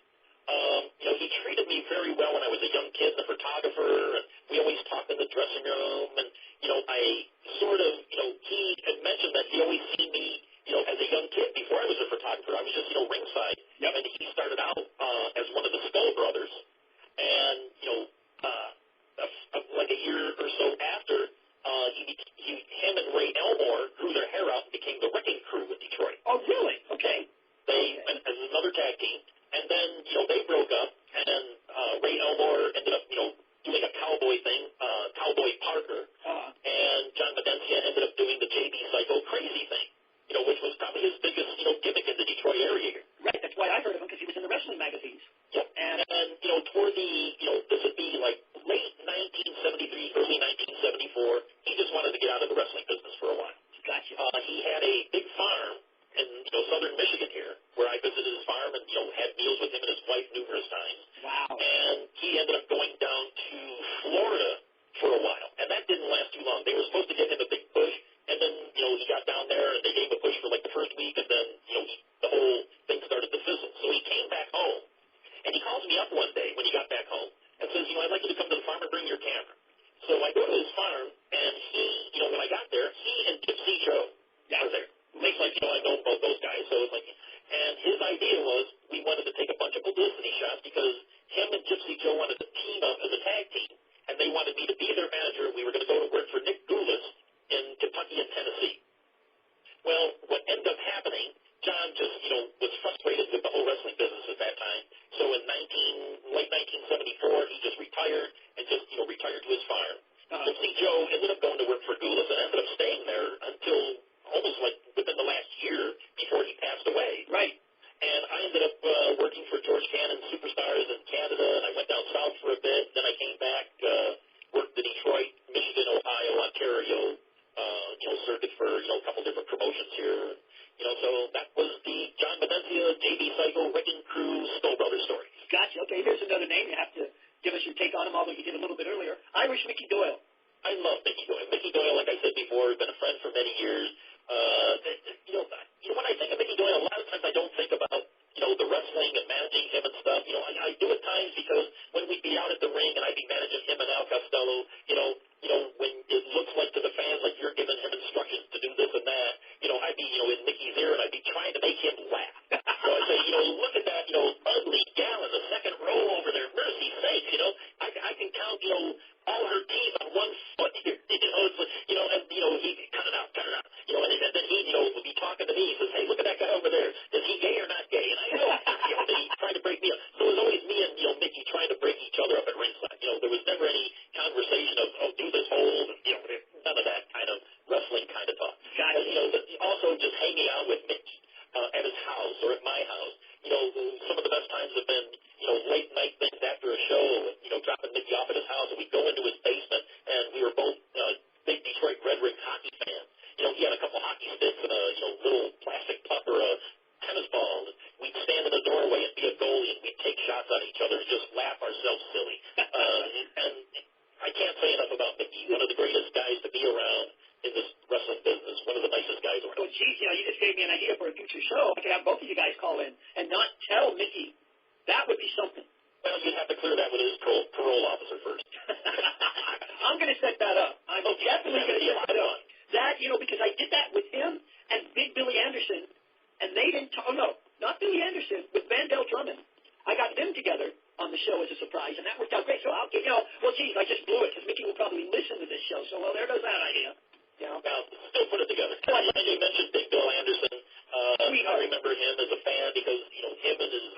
He treated me very well when I was a young kid, the photographer, and we always talked in the dressing room, and, I sort of, he had mentioned that he always seen me, as a young kid before I was a photographer. I was just, ringside, and he started out as one of the Skull Brothers, and, like a year or so after, him and Ray Elmore grew their hair out and became the Wrecking Crew with Detroit. Oh, really? Okay. They went as another tag team, and then, they broke up, and Ray Elmore ended up, doing a cowboy thing, Cowboy Parker, and John Medencia ended up doing the J.B. Psycho Crazy thing, which was probably his biggest, gimmick in the Detroit area here. Right, that's why I heard of him, because he was in the wrestling magazines. Yep. And toward the, this would be like late 1973, early 1974, he just wanted to get out of the wrestling business for a while. Gotcha. He had a big farm in, southern Michigan here, where I visited his farm and, had meals with him and his wife numerous times. Wow. And he ended up going down to Florida for a while, and that didn't last too long. They were supposed to give him a big push, and then, he got down there, and they gave him a push for like the first week, and then, the whole thing started to fizzle. So he came back home, and he calls me up one day when he got back home and says, I'd like you to come to the farm and bring your camera. So I go to his farm, and he, when I got there, he and Gypsy Joe were there. Makes like, I know both those guys, so it's like, and his idea was we wanted to take a bunch of publicity shots because him and Gypsy Joe wanted to team up as a tag team, and they wanted me to be their manager. We were going to go to work for Nick Goulas in Kentucky and Tennessee. Well, what ended up happening, John just, was frustrated with the whole wrestling business at that time. So in late 1974, he just retired and just, retired to his farm. Gypsy Joe ended up going to work for Goulas and ended up staying there until almost like within the last year before he passed away. Right. And I ended up working for George Cannon Superstars in Canada, and I went down south for a bit. Then I came back, worked in Detroit, Michigan, Ohio, Ontario, circuit for, a couple different promotions here. So that was the John Medencia, J.B. Psycho, Wrecking Crew, Skull Brothers story. Gotcha. Okay, here's another name. You have to give us your take on him, although you did a little bit earlier. Irish Mickey Doyle. I love Mickey Doyle. Mickey Doyle, like I said before, has been a friend for many years. When I think of Mickey Doyle, a lot of times I don't think about, the wrestling and managing him and stuff. I do at times because when we'd be out at the ring and I'd be managing him and Al Costello, when it looks like to the fans like you're giving him instructions to do this and that, I'd be, in Mickey's ear and I'd be trying to make him laugh. So I'd say, look at that, ugly gal in the second row over there. Mercy sakes, I can count, all her teeth on one foot here. It's like, and, he cut it out. And then he, would be talking to me. He says, hey, look at that guy over there. Is he gay or not gay? And I know, that he's trying to break me up. So it was always me and, Mickey trying to break each other up at ringside. There was never any conversation of, do this hold, and, none of that kind of wrestling kind of talk. Gotcha. Also just hanging out with Mickey at his house or at my house. Some of the best times have been, late night things after a show, dropping Mickey off at his house, and we'd go into his basement, and we were both big Detroit Red Wings hockey fans. couple hockey sticks and a little plastic puck or a tennis ball. And we'd stand in the doorway and be a goalie, and we'd take shots on each other and just laugh ourselves silly. And I can't say enough about Mickey, one of the greatest guys to be around in this wrestling business, one of the nicest guys around. Well, geez, you just gave me an idea for a future show. I could have both of you guys call in and not tell Mickey. That would be something. Well, you'd have to clear that with his parole officer first. I'm going to set that up. I'm definitely going to set that up. That, because I did that with him and Big Billy Anderson, and they didn't talk. Oh, no, not Billy Anderson, with Vandell Drummond. I got them together on the show as a surprise, and that worked out great. So I'll get, well, geez, I just blew it because Mickey will probably listen to this show. So, well, there goes that idea. Now, still put it together. You mentioned Big Bill Anderson. I remember him as a fan because, him and his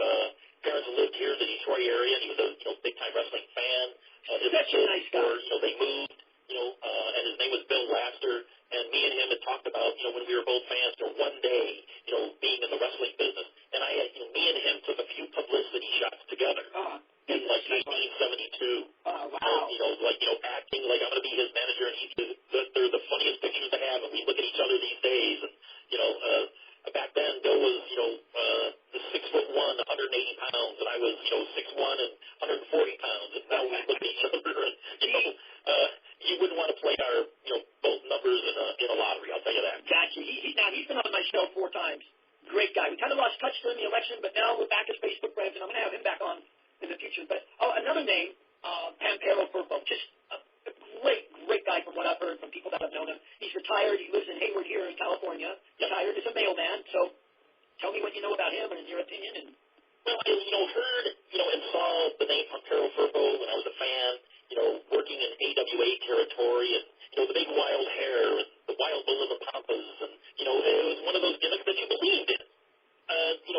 parents lived here in the Detroit area, and he was a, big-time wrestling fan. Such a nice guy. They moved, and his name was Bill Laster, and me and him had talked about, when we were both fans, one day, being in the wrestling business. And I had, me and him took a few publicity shots together in, 1972. Wow. Acting like I'm going to be his manager, and they're the funniest pictures to have, and we look at each other these days, and, back then, Bill was, the 6'1", 180 pounds, and I was, 6'1" and 140 pounds, and now we look at each other, and, you wouldn't want to play our, both numbers in a lottery, I'll tell you that. Gotcha. He's been on my show 4 times. Great guy. We kind of lost touch during the election, but now we're back as Facebook friends, and I'm going to have him back on in the future. But, another name, Pampero Furbo, just a great guy from what I've heard from people that have known him. He's retired. He lives in Hayward here in California. Retired as a mailman. So tell me what you know about him and your opinion. And well, I, heard, and saw the name Pampero Furbo when I was a fan, working in AWA territory, and, the big wild hair and the wild bull in the pampas, and, it was one of those gimmicks that you believed in.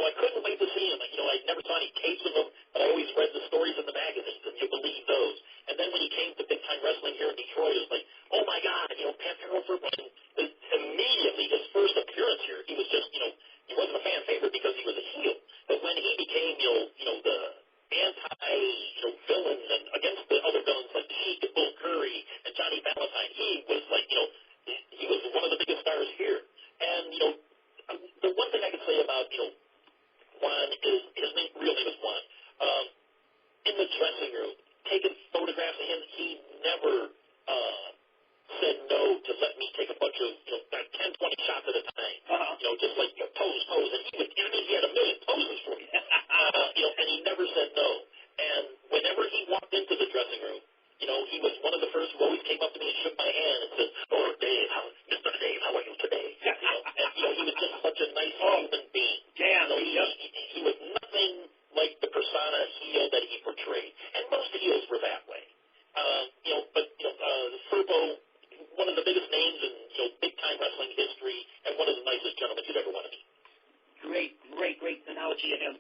I couldn't wait to see him. I never saw any tapes of him, but I always read the stories in the magazines, and you believe those. And then when he came to big-time wrestling here in Detroit, it was like, oh, my God, Pampero Furbo. Immediately, his first appearance here, he was just, he wasn't a fan favorite because he was a heel. But when he became, the anti-villain and against the other villains like Sheik and Bull Curry and Johnny Valentine, he was like, he was one of the biggest stars here. And, the one thing I can say about, Juan is, his real name is Juan, in the dressing room, taking photographs of him, he never said no to let me take a bunch of, 10, 20 shots at a time. Just like, pose, and he had a million poses for me. And he never said no. And whenever he walked into the dressing room, he was one of the first who always came up to me and shook my hand and said, oh, Dave, Mr. Dave, how are you today? And, he was just such a nice human being. Damn. He was nothing like the persona heel that he portrayed. And most heels were that way. Furbo, one of the biggest names in, big-time wrestling history, and one of the nicest gentlemen you'd ever want to meet. Great analogy of him.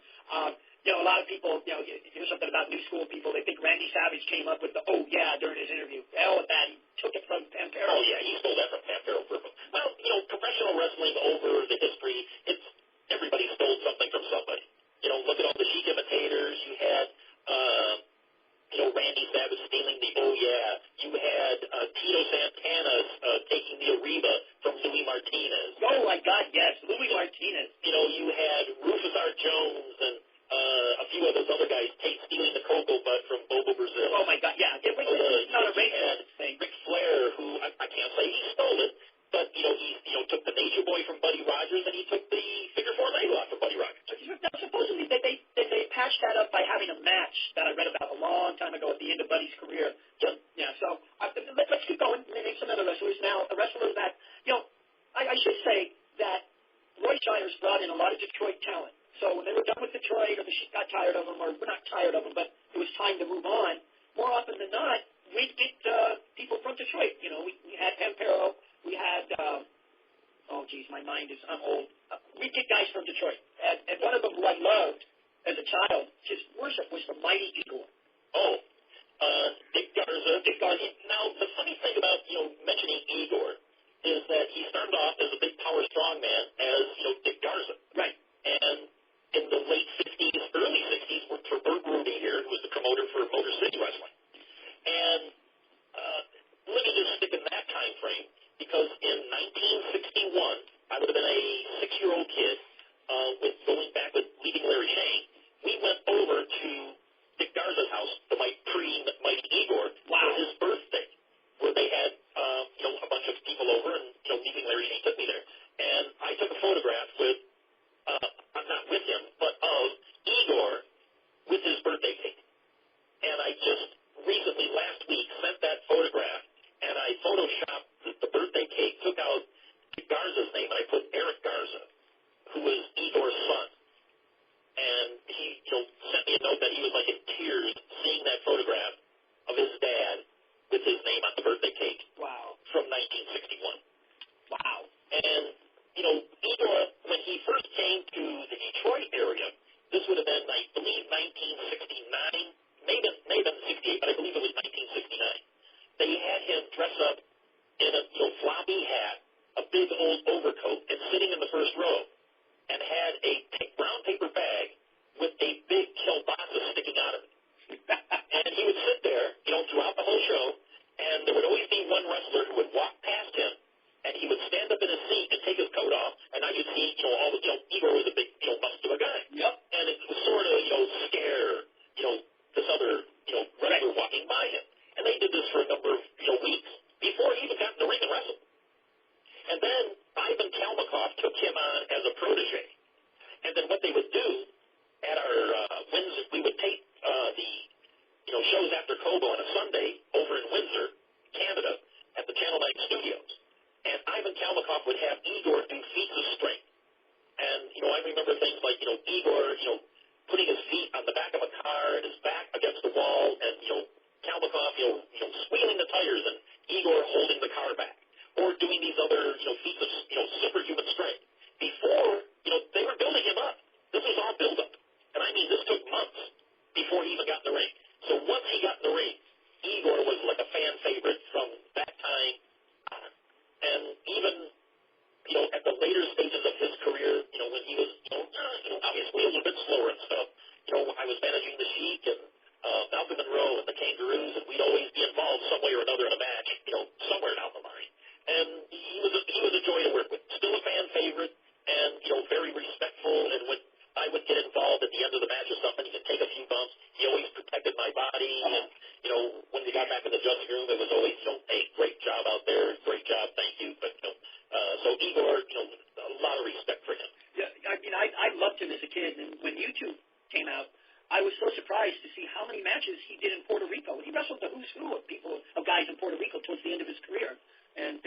A lot of people, you hear something about new school people, they think Randy Savage came up with the, oh, yeah, during his interview. Hell with that. He took it from Pampero. Oh, yeah, he stole that from Pampero Furbo. Well, professional wrestling over the history, everybody stole something from somebody. Look at all the Sheik imitators. You had, Randy Savage stealing the oh, yeah. You had Tito Santana taking the Ariba from Louis Martinez. Oh, my God, yes, Louis Martinez. You had Rufus R. Jones and a few of those other guys stealing the cocoa butt from Bobo Brazil. Oh, my God, yeah. Not a racist thing. Ric Flair, who I can't say he stole it, but, he took the Nature Boy from Buddy Rogers, and he took the Figure 4 leg lock from Buddy Rogers. Now, supposedly they patched that up by having a match that I read about a long time ago at the end of Buddy's career. So let's keep going. Name some other wrestlers. Now, a wrestler that, I should say that Roy Shires brought in a lot of Detroit talent. So when they were done with Detroit, or the Sheik got tired of them, or we're not tired of them, but it was time to move on, more often than not, we'd get people from Detroit. We had Pampero, we had, I'm old. We'd get guys from Detroit. And one of them who I loved as a child, his worship was the Mighty Eagle. Oh, Dick Garza. Now, the funny thing about, mentioning Igor is that he started off as a big power strongman as, Dick Garza. Right. And in the late 50s, early 60s, worked for Bert Ruby here, who was the promoter for Motor City Wrestling. And let me just stick in that time frame, because in 1961, I would have been a 6-year-old kid with going back with leaving Larry Shane. We went over to Dick Garza's house, the mighty Igor, for his birthday, where they had a bunch of people over, and leaving Larry Shane took me there. And I took a photograph with, not with him, but of Igor with his birthday cake. And I just recently, last week, sent that photograph, and I photoshopped the birthday cake, took out Garza's name, and I put Eric Garza, who was Igor's son. And he sent me a note that he was like in tears seeing that photograph of his dad with his name on the birthday cake. Wow. From 1961. Wow. And, Igor, when he first came to the Detroit area, this would have been, I believe, 1969, maybe have been 68, but I believe it was 1969. They had him dress up in a floppy hat, a big old overcoat, and sitting in the first row, and had a brown paper bag with a big kielbasa sticking out of it. And he would sit there, throughout the whole show, and there would always be one wrestler who would walk past him, and he would stand up in his seat and take his coat off, and I could see, Igor was a big, muscular guy. Yep. And it was sort of, scare, this other, wrestler walking by him. And they did this for a number of, weeks before he even got in the ring and wrestled. And then Ivan Kalmakoff took him on as a protege. And then what they would do at our Windsor, we would tape the shows after Cobo on a Sunday over in Windsor, Canada, at the Channel 9 studios. And Ivan Kalmakoff would have Igor do feats of strength. And, I remember things like, Igor, putting his feet on the back of a car and his back against the wall, and, Kalmakoff, squealing the tires and Igor holding the car back. Or doing these other, feats of, superhuman strength. Before, they were building him up. This was all build-up. And I mean, this took months before he even got in the ring. So once he got in the ring, Igor was like a fan favorite from that time on. And even, at the later stages of his career, when he was, obviously a little bit slower and stuff, I was managing the Sheik and Malcolm Monroe and the Kangaroos, and we'd always be involved some way or another in a match, somewhere down the line. And he was a joy to work with. Still a fan favorite, and very respectful. And when I would get involved at the end of the match or something, he could take a few bumps. He always protected my body. And when we got back in the dressing room, it was always hey, great job out there, great job, thank you. But so Igor, a lot of respect for him. Yeah, I mean, I loved him as a kid, and when YouTube came out, I was so surprised to see how many matches he did in Puerto Rico. He wrestled the who's who of guys in Puerto Rico towards the end of his career. And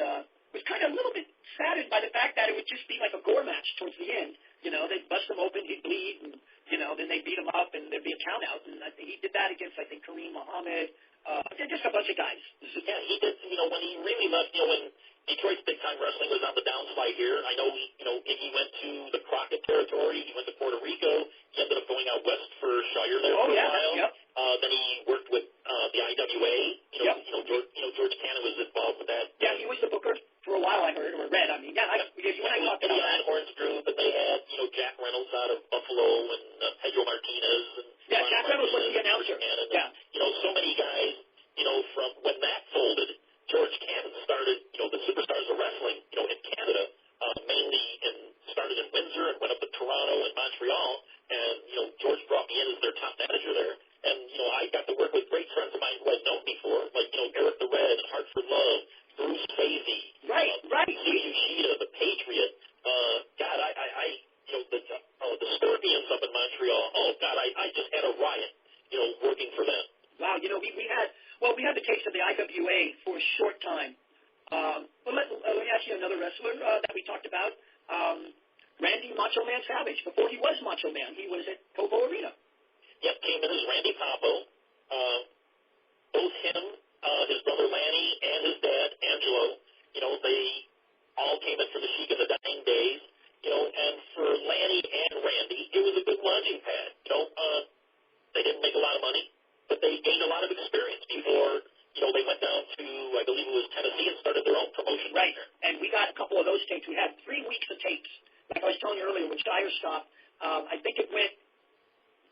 was kind of a little bit saddened by the fact that it would just be like a gore match towards the end. They'd bust him open, he'd bleed, and, then they'd beat him up, and there'd be a count out. And I think he did that against, Kareem Muhammad, just a bunch of guys. Yeah, he did, when he really left, when Detroit's big-time wrestling was on the downslide here, I know, he went to the Crockett territory, he went to Puerto Rico, he ended up going out west for Shire there for a while. Yep. Then he worked with the IWA. George Cannon was involved with that. Yeah, he was the booker for a while, I heard, or read. I mean, when I talked about that. Horns group, and they had, Jack Reynolds out of Buffalo, and Pedro Martinez. And Jack Reynolds was the announcer. Cannon, so many guys, from when that folded, George Cannon started, the Superstars of Wrestling, in Canada, mainly started in Windsor and went up to Toronto and Montreal, and, George brought me in as their top manager there, and, I got to work with great friends of mine who I'd known before, like, Eric the Red, Hartford Love, Bruce Swayze, Right. Steve Yoshida, the Patriot, God, the Scorpions up in Montreal, oh, God, I just had a riot, working for them. Wow, we had the case of the IWA for a short time. Let me ask you another wrestler that we talked about, Randy Macho Man Savage. Before he was Macho Man, he was at Cobo Arena. Yep, came in as Randy Popo. Both him, his brother Lanny, and his dad, Angelo, they all came in for the Sheik in the dying days. And for Lanny and Randy, it was a good launching pad. They didn't make a lot of money, but they gained a lot of experience before, they went down to, I believe it was Tennessee, and started their own promotion. Right, and we got a couple of those tapes. We had 3 weeks of tapes. Like I was telling you earlier, when Shire stopped, I think it went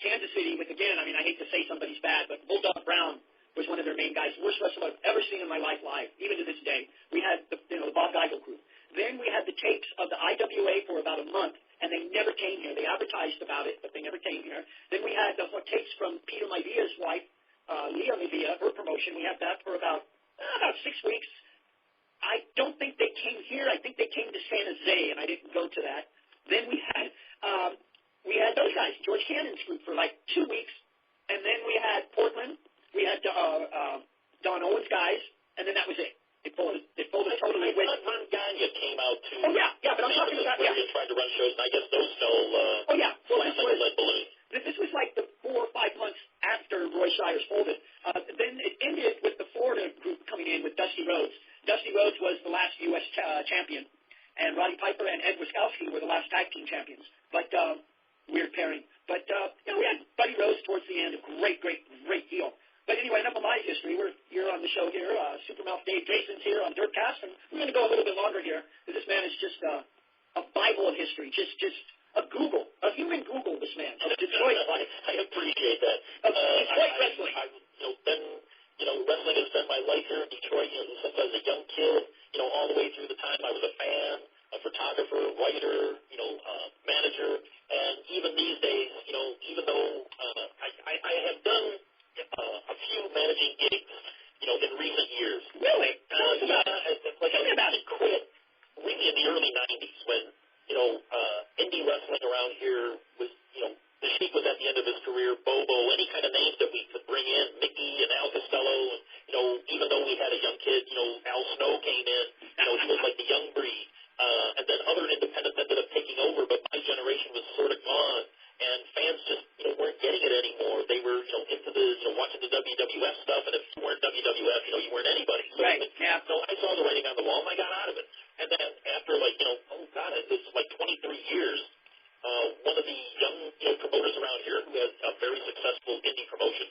Kansas City with, again, I hate to say somebody's bad, but Bulldog Brown was one of their main guys. Worst wrestler I've ever seen in my life live, even to this day. We had the Bob Geigel group. Then we had the tapes of the IWA for about a month, and they never came here. They advertised about it, but they never came here. Then we had the tapes from Peter Maivia's wife, Leah Maivia, her promotion. We had that for about 6 weeks. I don't think they came here. I think they came to San Jose, and I didn't go to that. Then we had those guys, George Cannon's group, for like 2 weeks, and then we had Portland. We had Don Owens guys, and then that was it. It folded totally. I thought Ron Gagne came out too. Oh yeah, but I'm talking about You tried to run shows, and I guess those fell. This was like the 4 or 5 months after Roy Shires folded. Then it ended with the Florida group coming in with Dusty Rhodes. Dusty Rhodes was the last U.S. champion, and Roddy Piper and Ed Wiskowski were the last tag team champions. But weird pairing. But we had Buddy Rose towards the end, a great heel. But anyway, enough of my history. We're here on the show here. Supermouth Dave Drason's here on DERFCAST, and we're going to go a little bit longer here, because this man is just a Bible of history, just a human Google, this man. Of Detroit. I appreciate that. Detroit wrestling. Wrestling has been my life here in Detroit, since I was a young kid, all the way through the time I was a fan, a photographer, writer, manager, and even these days, even though I have done a few managing gigs, in recent years. Really? Tell us about it. Tell me about it. Quit really in the early 90s when, indie wrestling around here was, the Sheik was at the end of his career, Bobo, any kind of names that we could bring in, Mickey and Al Costello, and, even though we had a young kid, Al Snow came in, he was like the young breed. And then other independents ended up taking over, but my generation was sort of gone. And fans just, weren't getting it anymore. They were, into the, watching the WWF stuff, and if you weren't WWF, you weren't anybody. So, right, yeah. So I saw the writing on the wall, and I got out of it. And then after, it's like 23 years, one of the young, promoters around here who has a very successful indie promotion,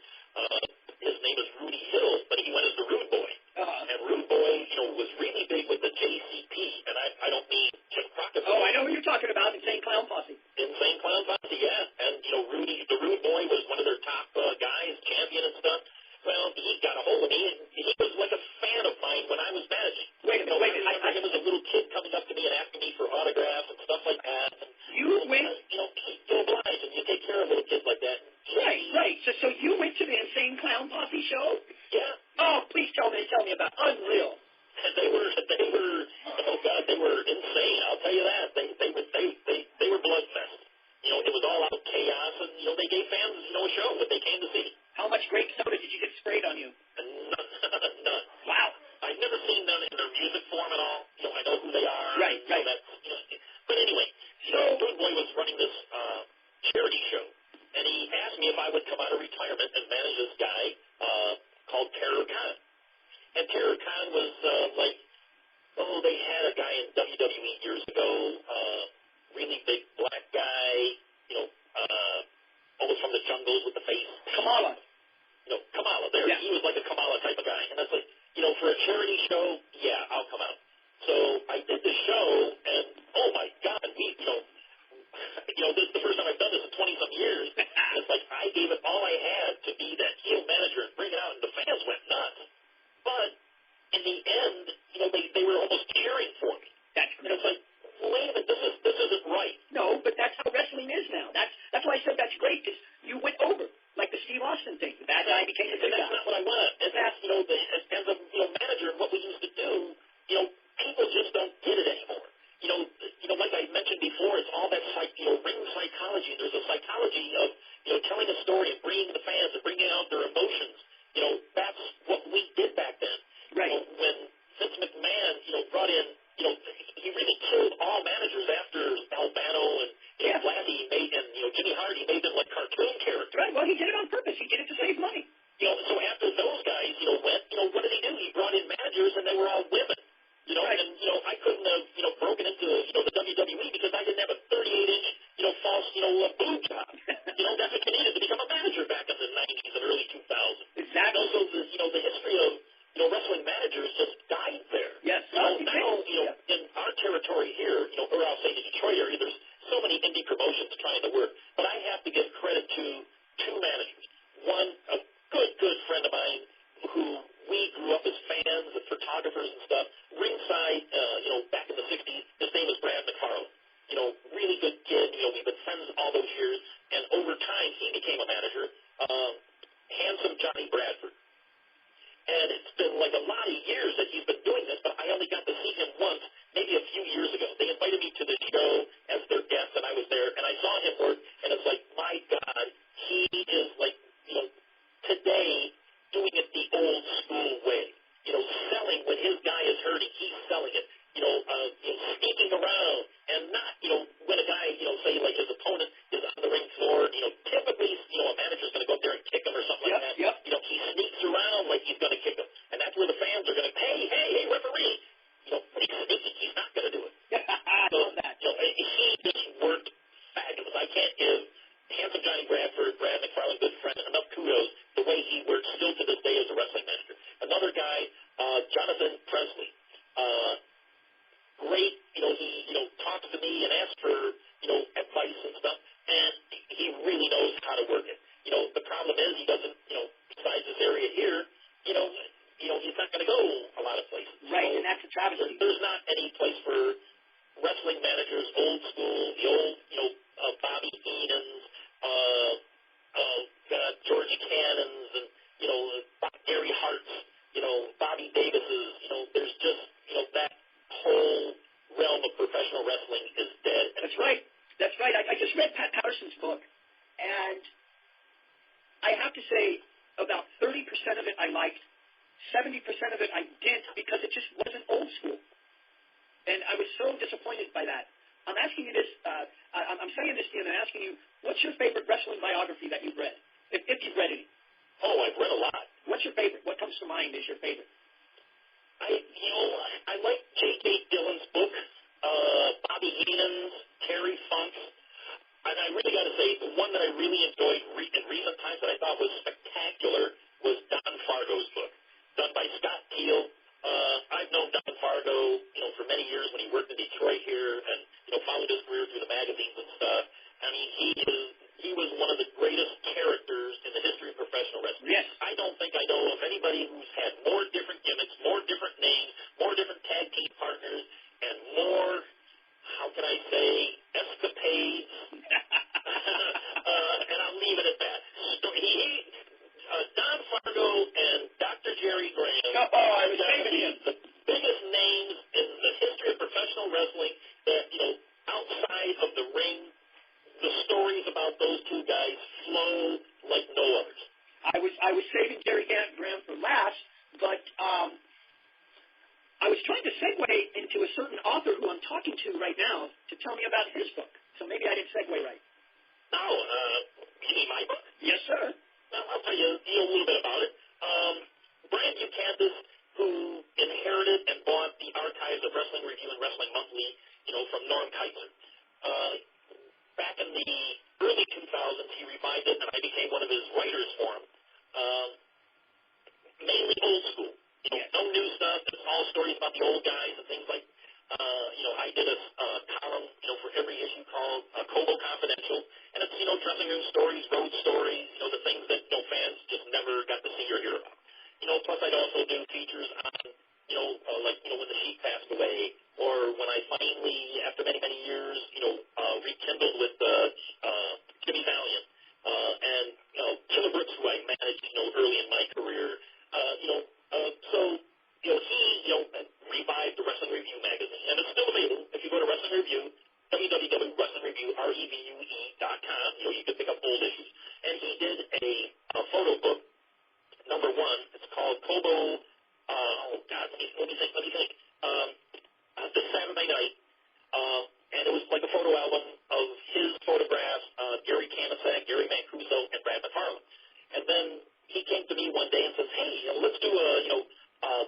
his name is Rudy Hill, but he went as the Rude Boy. And Rude Boy, was really big with the JCP, and I don't mean Jim Crockett. Oh, I know who you're talking about, Insane Clown Posse. Insane Clown Posse, yeah. And, Rudy, the Rude Boy was one of their top guys, champion and stuff. Well, he got a hold of me, and he was like a fan of mine when I was managing. Wait a minute. I remember him as a little kid coming up to me and asking me for autographs and stuff like that. And, you went... you oblige, and you take care of little kids like that. Right. So you went to the Insane Clown Posse show? Yeah. Oh, please tell me about it. Unreal. And they were, oh God, they were insane. I'll tell you that. They were bloodfest. It was all out chaos, and they gave fans a show what they came to see. How much grape soda did you get sprayed on you? None. Wow. I've never seen them in their music form at all. I know who they are. Right. But anyway, Rude Boy was running this charity show, and he asked me if I would come out of retirement and manage this guy called Terror Khan. And Terror Khan was they had a guy in WWE years ago, really big black guy, almost from the jungles with the face. Kamala. Kamala. There, yeah. He was like a Kamala type of guy. And that's like, for a charity show, yeah, I'll come out. So I did the show, and oh my God, this is the first time I've done this in 20-some years. It's like I gave it all I had to be that heel manager and bring it out, and the fans went nuts. But in the end, they were almost cheering for me. And it's like, wait a minute, this isn't right. No, but that's how wrestling is now. That's why I said that's great, because you went over, like the Steve Austin thing. The bad guy became the good guy. That's not what I want. And that's, as a manager, what we used to do, people just don't get it anymore. Like I mentioned before, it's all that ring psychology. There's a psychology of, telling a story and bringing the fans and bringing out their emotions. That's what we did back then. Right. When Vince McMahon, brought in, he really killed all managers after Albano and Blatty made, and Jimmy Hart, he made them like cartoon characters. Right. Well, he did it on purpose. He did it to save money. So after those guys, went, what did he do? He brought in managers, and they were all women. Right. And I couldn't have, broken into the WWE because I didn't have a 38-inch, false, boob job. That's what you needed to become a manager back in the 90s and early 2000s. Exactly. So the history of wrestling managers just died there. Yes. Now, in our territory here, or I'll say the Detroit area, there's so many indie promotions trying to work, but I have to give credit to two managers. One, a good friend of mine who we grew up as fans and photographers and stuff. Ringside, back in the 60s, his name was Brad McFarland. Really good kid. We've been friends all those years. And over time, he became a manager. Handsome Johnny Bradford. And it's been like a lot of years that he's been doing this, but I only got to see him once, maybe a few years ago. They invited me to the show as their guest, and I was there, and I saw him work, and it's like, my God, he is like, today doing it the old school way. Selling when his guy is hurting, he's selling it. Sneaking around and not, when a guy, say like his opponent is on the ring floor, typically, a manager's going to go up there and kick him or something like that. Yep. He sneaks around like he's going to kick him. And that's where the fans are going to, hey, referee. He's sneaky. He's not going to do it. I love that. He just worked fabulous. I can't give handsome Johnny Bradford, Brad McFarland, good friend, enough kudos the way he works still to this day as a wrestling manager. Another guy, Jonathan Presley. Great, he, talks to me and asks for, advice and stuff, and he really knows how to work it. The problem is he doesn't, besides this area here, he's not going to go a lot of places. Right, and that's a travesty. There's not any place for wrestling managers, old school, the old, Bobby Heenans, George Cannons, and, Gary Hart's, Bobby Davis's, there's just, that whole realm of professional wrestling is dead. That's right. That's right. I just read Pat Patterson's book, and I have to say about 30% of it I liked, 70% of it I didn't because it just wasn't old school. And I was so disappointed by that. I'm asking you this, I'm saying this to you, and I'm asking you, what's your favorite wrestling biography that you've read, if you've read any? Oh, I've read a lot. What's your favorite? What comes to mind is your favorite? I like J.J. Dillon's book, Bobby Heenan's, Terry Funk's, and I really got to say, the one that I really enjoyed in recent times that I thought was spectacular was Don Fargo's book, done by Scott Teal. I've known Don Fargo, for many years when he worked in Detroit here, and followed his career through the magazines and stuff. I mean, he was one of the greatest characters in the history of professional wrestling. Yes. I don't think I know of anybody who's had more different gimmicks, more different names, more different tag team partners, and more, how can I say, escapades. And I'll leave it at that. Don Fargo and Dr. Jerry Graham. I was saving him. The biggest names in the history of professional wrestling that, outside of the ring, the stories about those two guys flow like no others. I was saving Jerry Graham for last, but I was trying to segue into a certain author who I'm talking to right now to tell me about his book. So maybe I didn't segue right. No, you mean my book? Yes, sir. Well, I'll tell you a little bit about it. Brian Buchanan, who inherited and bought the archives of Wrestling Review and Wrestling Monthly, from Norm Keizer. Back in the early 2000s, he revived it, and I became one of his writers for him. Mainly old school. No new stuff. It's all stories about the old guys and things like, I did a column, for every issue called Kobo Confidential, and it's, dressing room stories, road stories, the things that, fans just never got to see or hear about. Plus I'd also do features on, when the Sheik passed away, or when I finally, after many, many years, rekindled with Jimmy Valiant, and, Killer Brooks, who I managed, early in my career. So, he, revived the Wrestling Review magazine, and it's still available. If you go to Wrestling Review, www.wrestlingreview.com, you can pick up old issues. And he did a photo book, number one. It's called Kobo, let me think. This Saturday night, and it was like a photo album of his photographs, Gary Canisac, Gary Mancuso, and Brad McFarland. And then he came to me one day and says, hey, let's do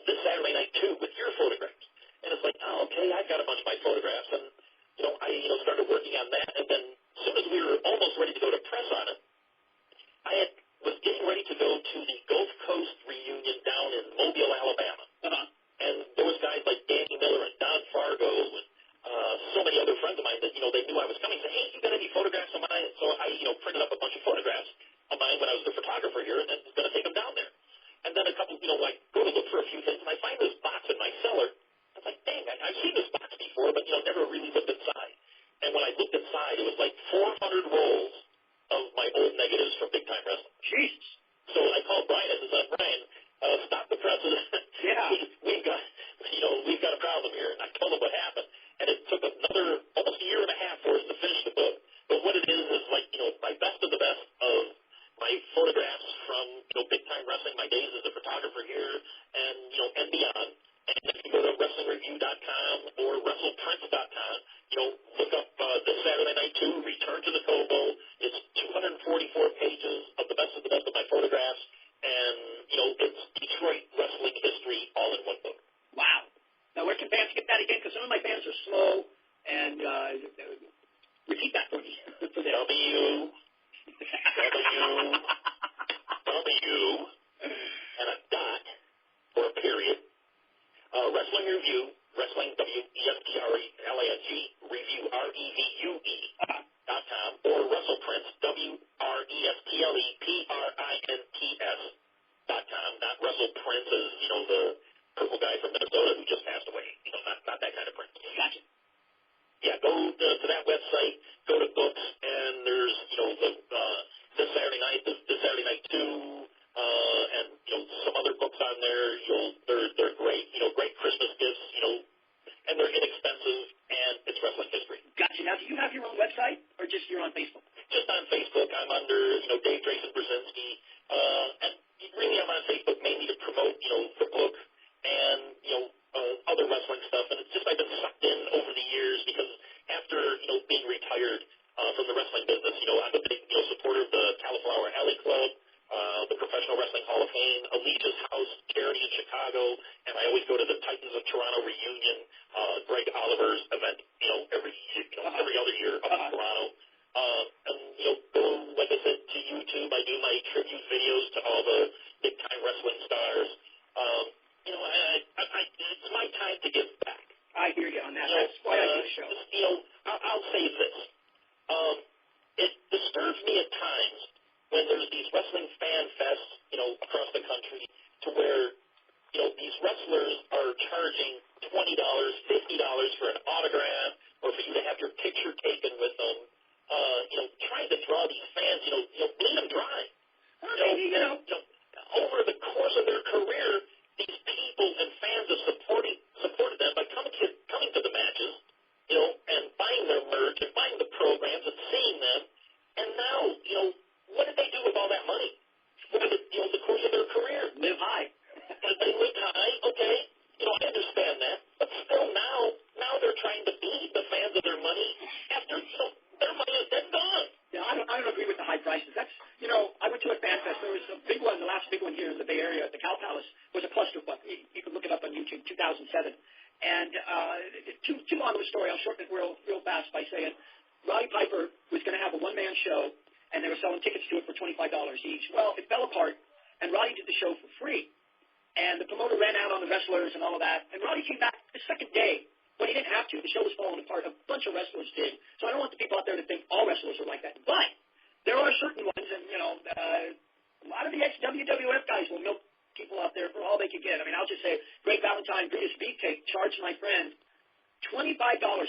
this Saturday night too with your photographs. And it's like, okay, I've got a bunch of my photographs, and I started working on that. And then as soon as we were almost ready to go to press on it, I was getting ready to go to the Gulf Coast reunion down in Mobile, Alabama. And there was guys like Danny Miller and Don Fargo and so many other friends of mine that, they knew I was coming. Said, hey, you got any photographs of mine? So I, printed up a bunch of photographs of mine when I was the photographer here, and then was going to take them down there. And then a couple, I go to look for a few things, and I find this box in my cellar. I was like, dang, I've seen this box before, but, never really looked inside. And when I looked inside, it was like 400 rolls of my old negatives from Big Time Wrestling. Jesus. So I called Brian and said, Brian, stop the presses. Yeah. we've got a problem here. And I told him what happened. And it took another almost a year and a half for us to finish the book. But what it is like, my best of the best of my photographs from, Big Time Wrestling, my days as a photographer here, and beyond. And if you go to WrestlingReview.com or WrestlePrints.com, look up this Saturday Night 2, Return to the Kobo. It's 244 pages of the best of my photographs, and, it's Detroit wrestling history all in one book. Wow. Now, where can fans get that again? Because some of my fans are slow, and repeat that for me. For them. W, and a dot, or a period, Wrestling Review, Wrestling, WESTRELANG, Review, REVUE.com, or WrestlePrints, WRESTLEPRINTS.com, not WrestlePrints as, the purple guy from Minnesota who just passed away, not that kind of print. Gotcha. Yeah, go to that website, go to books, and there's, this Saturday Night 2, and, some other books on there. They're great, great Christmas gifts, and they're inexpensive, and it's wrestling history. Gotcha. Now, do you have your own website, or just you're on Facebook? Just on Facebook. I'm under, Dave Drason Brzezinski, and really I'm on Facebook mainly to promote, the book and, other wrestling stuff, and it's just I've been sucked in over the years because after, being retired from the wrestling business, I'm a big, supporter of the Cauliflower Alley Club, the Professional Wrestling Hall of Fame, Alicia's House charity in Chicago, and I always go to the Titans of Toronto reunion, Greg Oliver's event, every other year up in Toronto. And, go, like I said, to YouTube. I do my tribute videos to all the big-time wrestling stars. It's my time to give back. I hear you on that. That's why I do the show. I'll say this. It disturbs me at times when there's these wrestling fan fests, across the country to where, these wrestlers are charging $20, $50 for an autograph or for you to have your picture taken with them, trying to draw these fans, bleed them dry. Over the course of their career, these people and fans have supported them by coming to the matches, and buying their merch and buying the programs and seeing them. And now, what did they do with all that money? Over the course of their career? Live high. They lived high, okay. I understand that. But still now they're trying to bleed the fans of their money after, their money is dead and gone. Yeah, I don't agree with the high prices. That's, I went to a fan fest. There was a big one, the last big one here in the Bay Area at the Cow Palace was a clusterfuck. You can look it up on YouTube, 2007. And too long of a story. I'll shorten it real fast by saying Roddy Piper was going to have a one-man show, and they were selling tickets to it for $25 each. Well, it fell apart, and Roddy did the show for free. And the promoter ran out on the wrestlers and all of that. And Roddy came back the second day, but he didn't have to. The show was falling apart. A bunch of wrestlers did. So I don't want the people out there to think all wrestlers are like that. But there are certain ones, and, a lot of the ex-WWF guys will milk people out there for all they can get. I mean, I'll just say, Greg Valentine, Brutus Beefcake charged my friend $25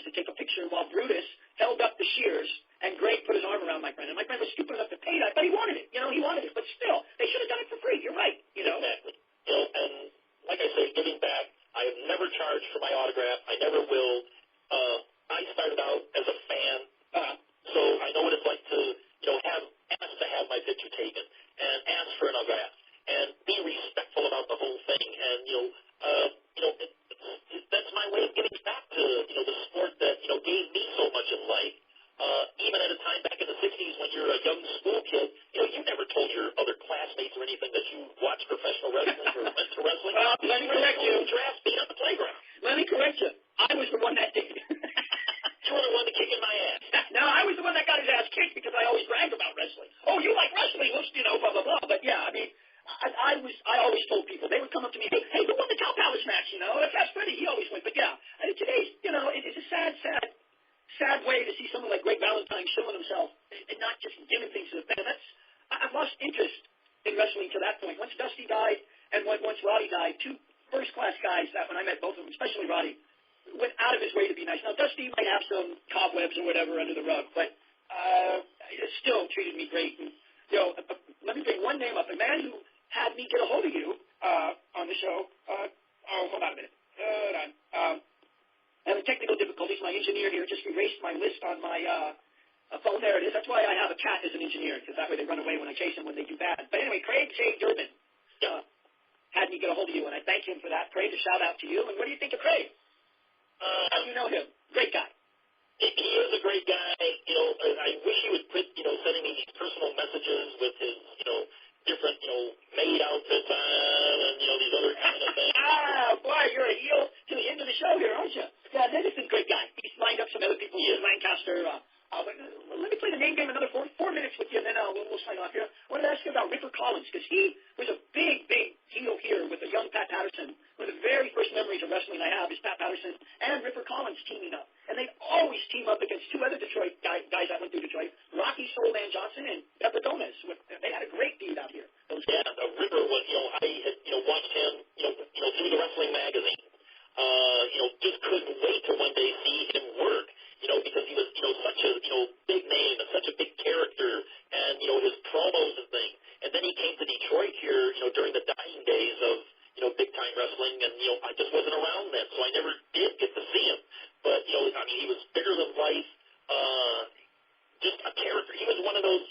to take a picture while Brutus held up the shears, and Greg put his arm around my friend. And my friend was stupid enough to pay that, but he wanted it. He wanted it. But still, they should have done it for free. You're right. Exactly. And like I say, giving back, I have never charged for my autograph. I never will. I started out as a fan, so I know what it's like to, ask to have my picture taken and ask for an autograph and be respectful about the whole thing. And, that's my way of giving back to, the sport that, gave me so much in life. Even at a time back in the 60s when you're a young school kid, you never told your other classmates or anything that you watched professional wrestling or went to wrestling. Let me correct you. Draft me on the playground. Let me correct you. I was the one that did. You were the one that kicked my ass. No, I was the one that got his ass kicked because I always bragged about wrestling. Oh, you like wrestling? Well, blah, blah, blah. But, yeah, I mean, I always told people. They would come up to me, hey, who won the Cow Palace match? That's Freddie. He always wins. But, yeah, today's, it's a sad way to see someone like Greg Valentine showing himself and not just giving things to the fan. I've lost interest in wrestling to that point. Once Dusty died, And once Roddy died, two first-class guys that when I met both of them, especially Roddy, went out of his way to be nice. Now, Dusty might have some cobwebs or whatever under the rug, but it still treated me great. And, let me bring one name up. A man who had me get a hold of you on the show. Hold on a minute. Having technical difficulties. My engineer here just erased my list on my phone. There it is. That's why I have a cat as an engineer, because that way they run away when I chase them when they do bad. But anyway, Craig J. Durbin had me get a hold of you, and I thank him for that. Craig, a shout-out to you. And what do you think of Craig? How do you know him? Great guy. He is a great guy. I wish he would quit, sending me these personal messages with his, different, maid outfits on and, these other kind of things. Boy, you're a heel to the end of the show here, aren't you? Yeah, Dennis is a great guy. He's lined up some other people here in Lancaster. Let me play the name game another 4 minutes with you, and then we'll sign off here. I wanted to ask you about Ripper Collins, because he was a big heel here with a young Pat Patterson. One of the very first memories of wrestling I have is Pat Patterson and Ripper Collins teaming up. And they always team up against two other Detroit guys that went through Detroit, Rocky Soulman Johnson and Pepper Gomez. They had a great feud out here. Ripper was, I had, watched him, through the wrestling magazine. Just couldn't wait to one day see him work, because he was, such a, big name and such a big character and, his promos and things. And then he came to Detroit here, during the dying days of, big-time wrestling, and, I just wasn't around then, so I never did get to see him. But, he was bigger than life, just a character. He was one of those,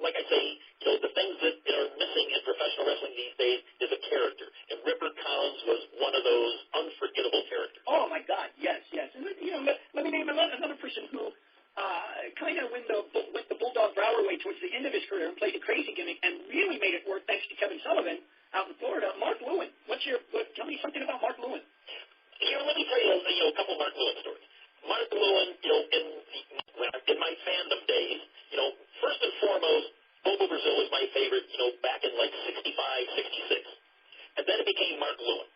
like I say, the things that are missing in professional wrestling these days is a character. And Ripper Collins was one of those unforgettable characters. Oh, my God, yes. And, let me name another person who kind of went the Bulldog Brower way towards the end of his career and played a crazy gimmick and really made it work thanks to Kevin Sullivan out in Florida. Mark Lewin. Tell me something about Mark Lewin. Here, let me tell you, a couple Mark Lewin stories. Mark Lewin, in my fandom days, first and foremost, Bobo Brazil was my favorite, back in like 65, 66. And then it became Mark Lewin.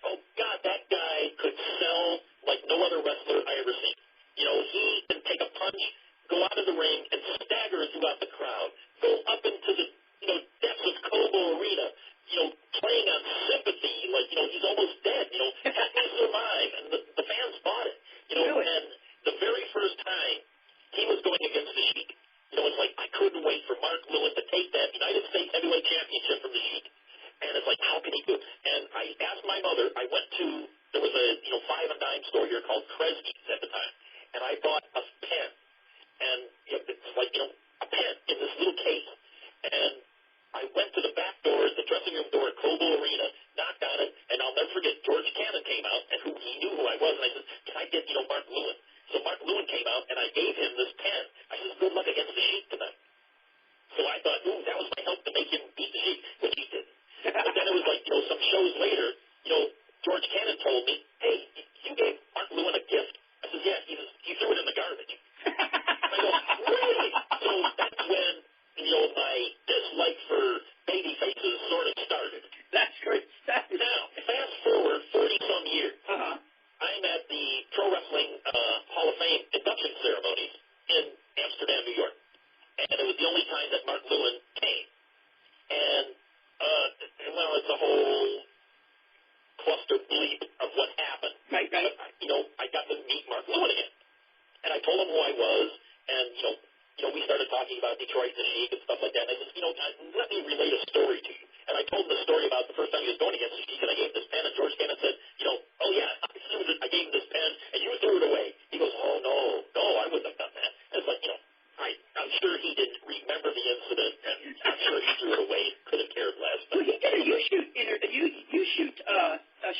Oh God, that guy could sell like no other wrestler I ever seen. He can take a punch, go out of the ring, and stagger throughout the crowd, go up into the, depths of Cobo Arena, playing on sympathy, like, he's almost dead, help me survive, and the fans bought it, Really? And the very first time he was going against the Sheik, it's like, I couldn't wait for Mark Lewin to take that United States Heavyweight Championship from the Sheik, and it's like, how can he do it? And I asked my mother, there was a, five and dime store here called Kresge's at the time, and I bought a pen, and it's like, a pen in this little case, and I went to the back door, the dressing room door at Cobo Arena, knocked on it, and I'll never forget, George Cannon came out, and he knew who I was, and I said, can I get, Mark Lewin? So Mark Lewin came out, and I gave him this pen. I said, good luck against the Sheik tonight. So I thought, that was my help to make him beat the Sheik, which he did. But then it was like, some shows later, George Cannon told me, hey, you gave Mark Lewin a gift? I said, yeah, he threw it in the garbage. I go, really? So that's when, my dislike for baby faces sort of started. That's great. Now, fast forward 40-some years. I'm at the Pro Wrestling Hall of Fame induction ceremonies in Amsterdam, New York. And it was the only time that Mark Lewin came. And, it's a whole cluster bleep of what happened. Right. But, I got to meet Mark Lewin again. And I told him who I was, and, we started talking about Detroit and the Sheik and stuff like that. And I said, let me relate a story to you. And I told him the story about the first time he was going against the Sheik, and I gave him this pen, and George Cannon said, oh yeah, I gave him this pen, and you threw it away. He goes, oh no, I wouldn't have done that. And it's like, I'm sure he didn't remember the incident, and I'm sure he threw it away. Could have cared less. Well, he did a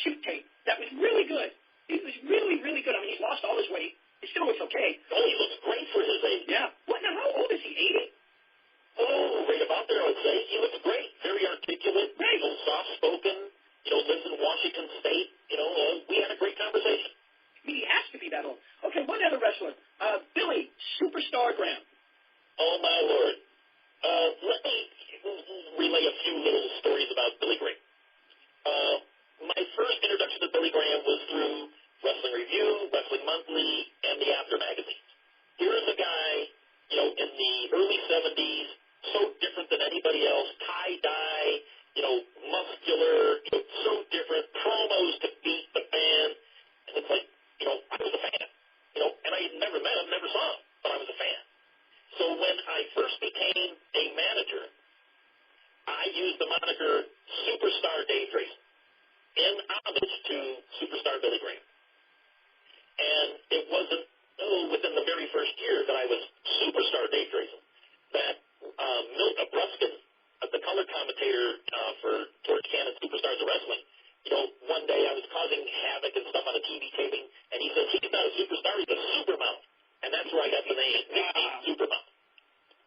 shoot tape that was really good. It was really, really good. I mean, he's lost all his weight. He still looks okay. Oh, he looks great for his age. Yeah. What now? How old is he? 80? Oh, right about there, I would say. He looks great. Very articulate, Right. Soft-spoken, lives in Washington State. We had a great conversation. I mean, he has to be that old. Okay, one other wrestler. Billy Superstar Graham. Oh, my Lord. Let me relay a few little stories about Billy Graham. My first introduction to Billy Graham was through Wrestling Review, Wrestling Monthly, and the After magazines. Here's a guy, in the early 70s, so different than anybody else, tie-dye, never met him, never saw him, but I was a fan. So when I first became a manager, I used the moniker Superstar Dave Drason in homage to Superstar Billy Graham. And it wasn't within the very first year that I was Superstar Dave Drason that Milt Abruskin, the color commentator for George Cannon Superstars of Wrestling, one day I was causing havoc and stuff on a TV taping, and he says, he's not a superstar, he's a Supermouth. And that's where I got the nickname Supermouth.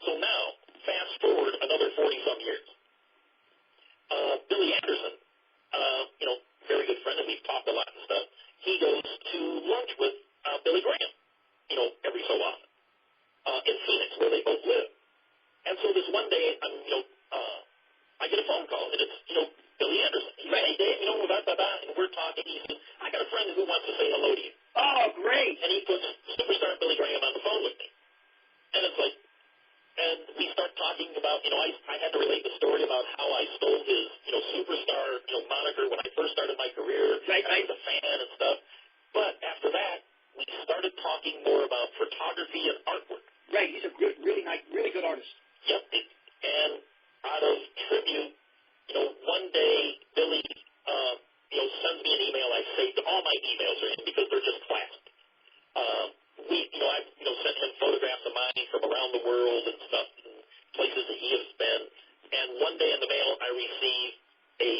So now, fast forward another 40-some years. Billy Anderson, very good friend, and we've talked a lot and stuff, he goes to lunch with Billy Graham, every so often, in Phoenix, where they both live. And so this one day, I get a phone call, and it's, Billy Anderson. He said, hey, Dave, and we're talking. He says, I got a friend who wants to say hello to you. Oh, great. And he puts Superstar Billy Graham on the phone with me. And it's like, and we start talking about, I had to relate the story about how I stole his, Superstar, moniker when I first started my career. Right. I was a fan and stuff. But after that, we started talking more about photography and artwork. Right. He's a good, really nice, really good artist. Yep. And out of tribute, one day Billy, sends me an email. I saved all my emails are in because they're just classic. I've sent him photographs of mine from around the world and stuff, and places that he has been. And one day in the mail, I received a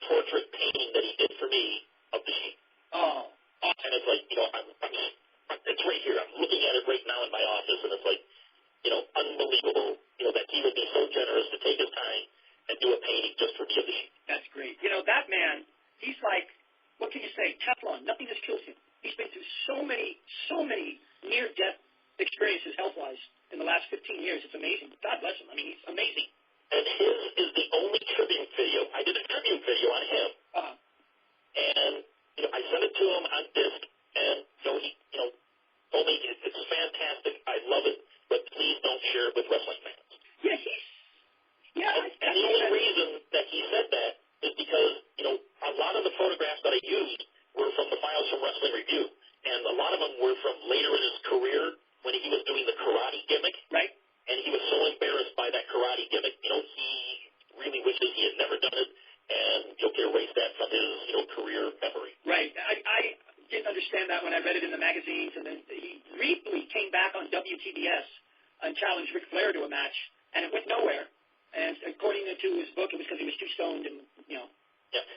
portrait painting that he did for me of the sheep. Oh. And it's like, it's right here. I'm looking at it right now in my office, and it's like, unbelievable, that he would be so generous to take his time and do a painting just for me of the sheep. That's great. That man, he's like, what can you say, Teflon. Nothing has killed him. He's been through so many near-death experiences health-wise in the last 15 years. It's amazing. God bless him. I mean, he's amazing. And his is the only tribute video. I did a tribute video on him. And, I sent it to him on disc, and, he, told me it's fantastic. I love it, but please don't share it with wrestling fans. Yeah, and the only reason that he said that is because, a lot of the photographs that I used were from the files from Wrestling Review, and a lot of them were from later in his career when he was doing the karate gimmick. Right. And he was so embarrassed by that karate gimmick, he really wishes he had never done it, and to erase that from his, career memory. Right. I didn't understand that when I read it in the magazines, and then he briefly came back on WTBS and challenged Ric Flair to a match, and it went nowhere. And according to his book, it was because he was too stoned and, Yeah.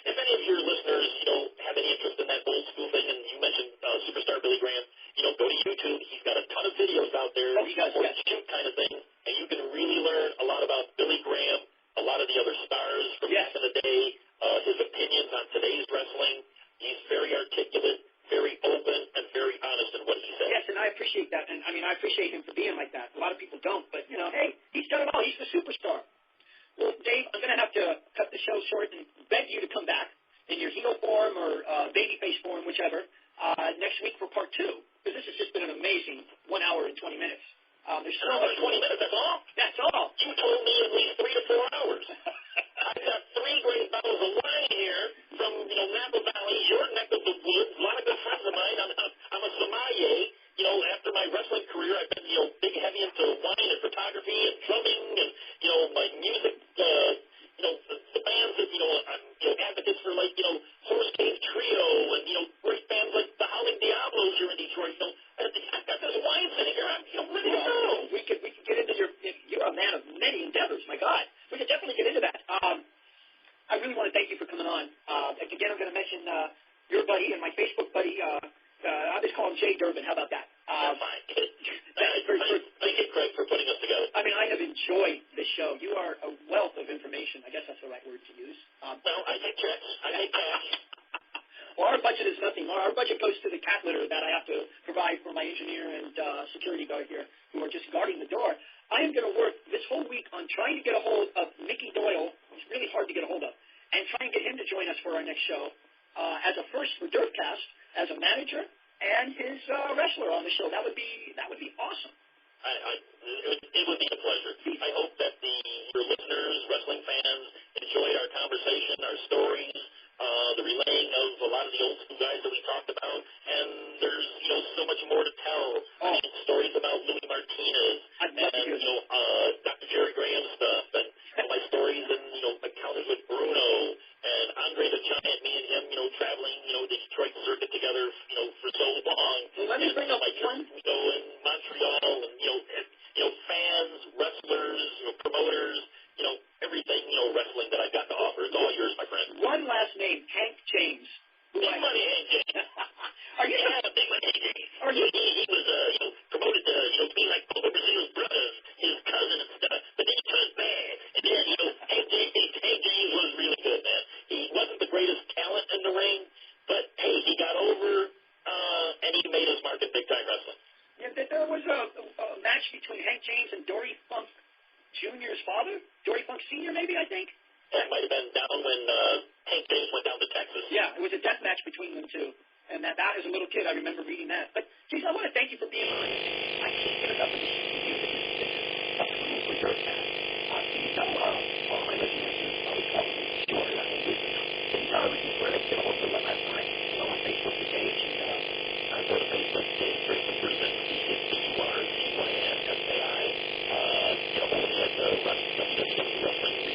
If any of your listeners, have any interest in that old school thing, and you mentioned Superstar Billy Graham, go to YouTube. He's got a ton of videos out there. Oh, he does, for yes. shoot kind of thing, and you can really learn a lot about Billy Graham, a lot of the other stars from back in the day, his opinions on today's wrestling. He's very articulate, very open, and very honest in what he says. Yes, and I appreciate that. And, I appreciate him for being like that. A lot of people don't, but, hey, he's done it all. He's the superstar. Well, Dave, I'm going to have to cut the show short and beg you to come back in your heel form or babyface form, whichever, next week for part 2, because this has just been an amazing 1 hour and 20 minutes. There's so much 20 minutes, that's all? That's all. You told me at least 3 to 4 hours. I've got 3 great bottles of wine here from, Napa Valley, your neck of the woods, a lot of good friends of mine. I'm a sommelier. After my wrestling career, I've been, big heavy into wine and photography and drumming and, my music, the bands that, I'm, advocates for, like, Horse Cave Trio and, great bands like the Howling Diablos here in Detroit. I've got this wine sitting here. I'm, ready to go. We could get into you're a man of many endeavors, my God. We could definitely get into that. I really want to thank you for coming on. Again, I'm going to mention your buddy and my Facebook buddy. I'll just call him Jay Durbin. How about that? Fine. Thank you, Craig, for putting us together. I mean, I have enjoyed the show. You are a wealth of information. I guess that's the right word to use. Well, I take checks. I take cash. Well, our budget is nothing. Our budget goes to the cat litter that I have to provide for my engineer and security guard here, who are just guarding the door. I am going to work this whole week on trying to get a hold of Mickey Doyle, who's really hard to get a hold of, and try and get him to join us for our next show as a first for DERFCAST, as a manager and his wrestler on the show. That would be awesome. It would be a pleasure. I hope that your listeners, wrestling fans, enjoyed our conversation, our stories, the relaying of a lot of the old school guys that we talked about, and there's so much more to tell. I mean, stories about Louis Martinez and Dr. Jerry Graham stuff, and my stories and encounters with Bruno and Andre the Giant. Me and him, traveling the Detroit circuit together, for so long. Well, let me bring up one. In Montreal, and fans, wrestlers, promoters, everything, wrestling that I've got to offer. It's all yours, my friend. One last name, Hank James. Big money, Hank James. Are you? Yeah, big money, Hank James. He was, promoted to, be like Papa Brazil's brother, his cousin and stuff. But then he turned bad. And then, Hank James was really good, man. He wasn't the greatest talent in the ring, but hey, he got over, and he made his mark in big-time wrestling. Yeah, there was a match between Hank James and Dory Funk Jr.'s father? Dory Funk Sr., maybe, I think? That might have been down when Hank James went down to Texas. Yeah, it was a death match between them two. And that as a little kid, I remember reading that. But, geez, I want to thank you for being on. I can't get enough of this. For DERFCAST. All my listeners always tell me the story. I mean, everything where they get a hold of it last night. On Facebook page. I go to Facebook, Dave Drason presents DERFCAST. Get a hold of me at wrestling.com.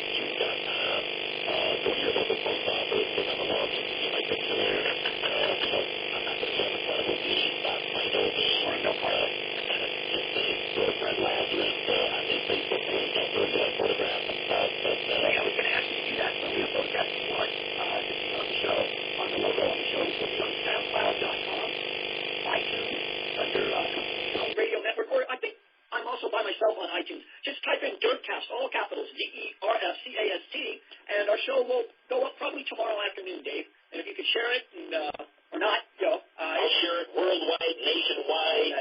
Go to your local post office, look on the wall, see my picture there. I'm not going to have a credible beat, my no beat, or no part. Just go to Fred Lazarus on his Facebook page. I'll throw you a photograph and stuff. But I was going to ask you to do that. So we'll photograph if you want to see on the show, on the logo on the show. So be on SoundCloud.com, iTunes, under Radio Network, or I think I'm also by myself on iTunes. Just type in DERFCAST, all capitals, DERFCAST, and our show will go up probably tomorrow afternoon, Dave. And if you could share it or not, I'll share it worldwide, nationwide,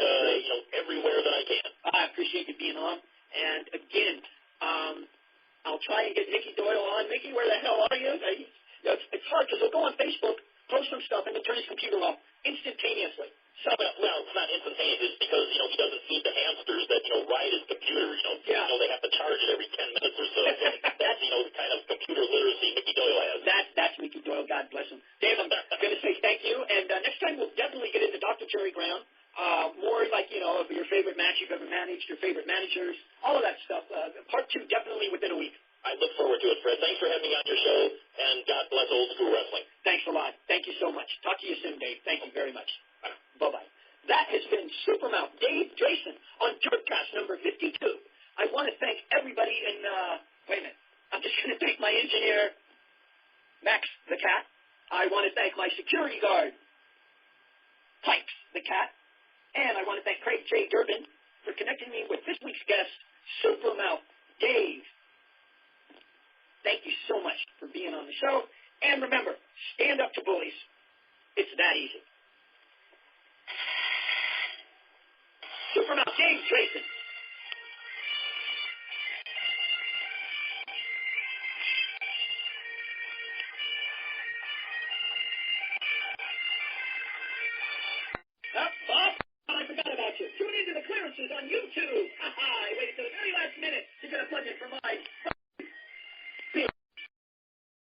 everywhere that I can. I appreciate you being on. And again, I'll try and get Mickey Doyle on. Mickey, where the hell are you? It's hard because he'll go on Facebook, post some stuff, and then turn his computer off instantaneously. So, well, it's not instantaneous. It's because, he doesn't feed the hamsters that, ride his computer. They have to charge it every 10 minutes or so. That's, the kind of computer literacy Mickey Doyle has. That's Mickey Doyle. God bless him. Dave, I'm going to say thank you. And next time we'll definitely get into Dr. Jerry Graham. More like, of your favorite match you've ever managed, your favorite managers, all of that stuff. Part 2 definitely within a week. I look forward to it, Fred. Thanks for having me on your show, and God bless old school wrestling. Thanks a lot. Thank you so much. Talk to you soon, Dave. Thank you very much. Bye-bye. That has been Supermouth Dave Drason on DERFCAST number 52. I want to thank everybody in, wait a minute. I'm just going to thank my engineer, Max the Cat. I want to thank my security guard, Pipes the Cat. And I want to thank Craig J. Durbin for connecting me with this week's guest, Supermouth Dave. Thank you so much for being on the show. And remember, stand up to bullies. It's that easy. Supermouth Dave Drason. I forgot about you. Tune into the clearances on YouTube. I waited till the very last minute to get a plug in for my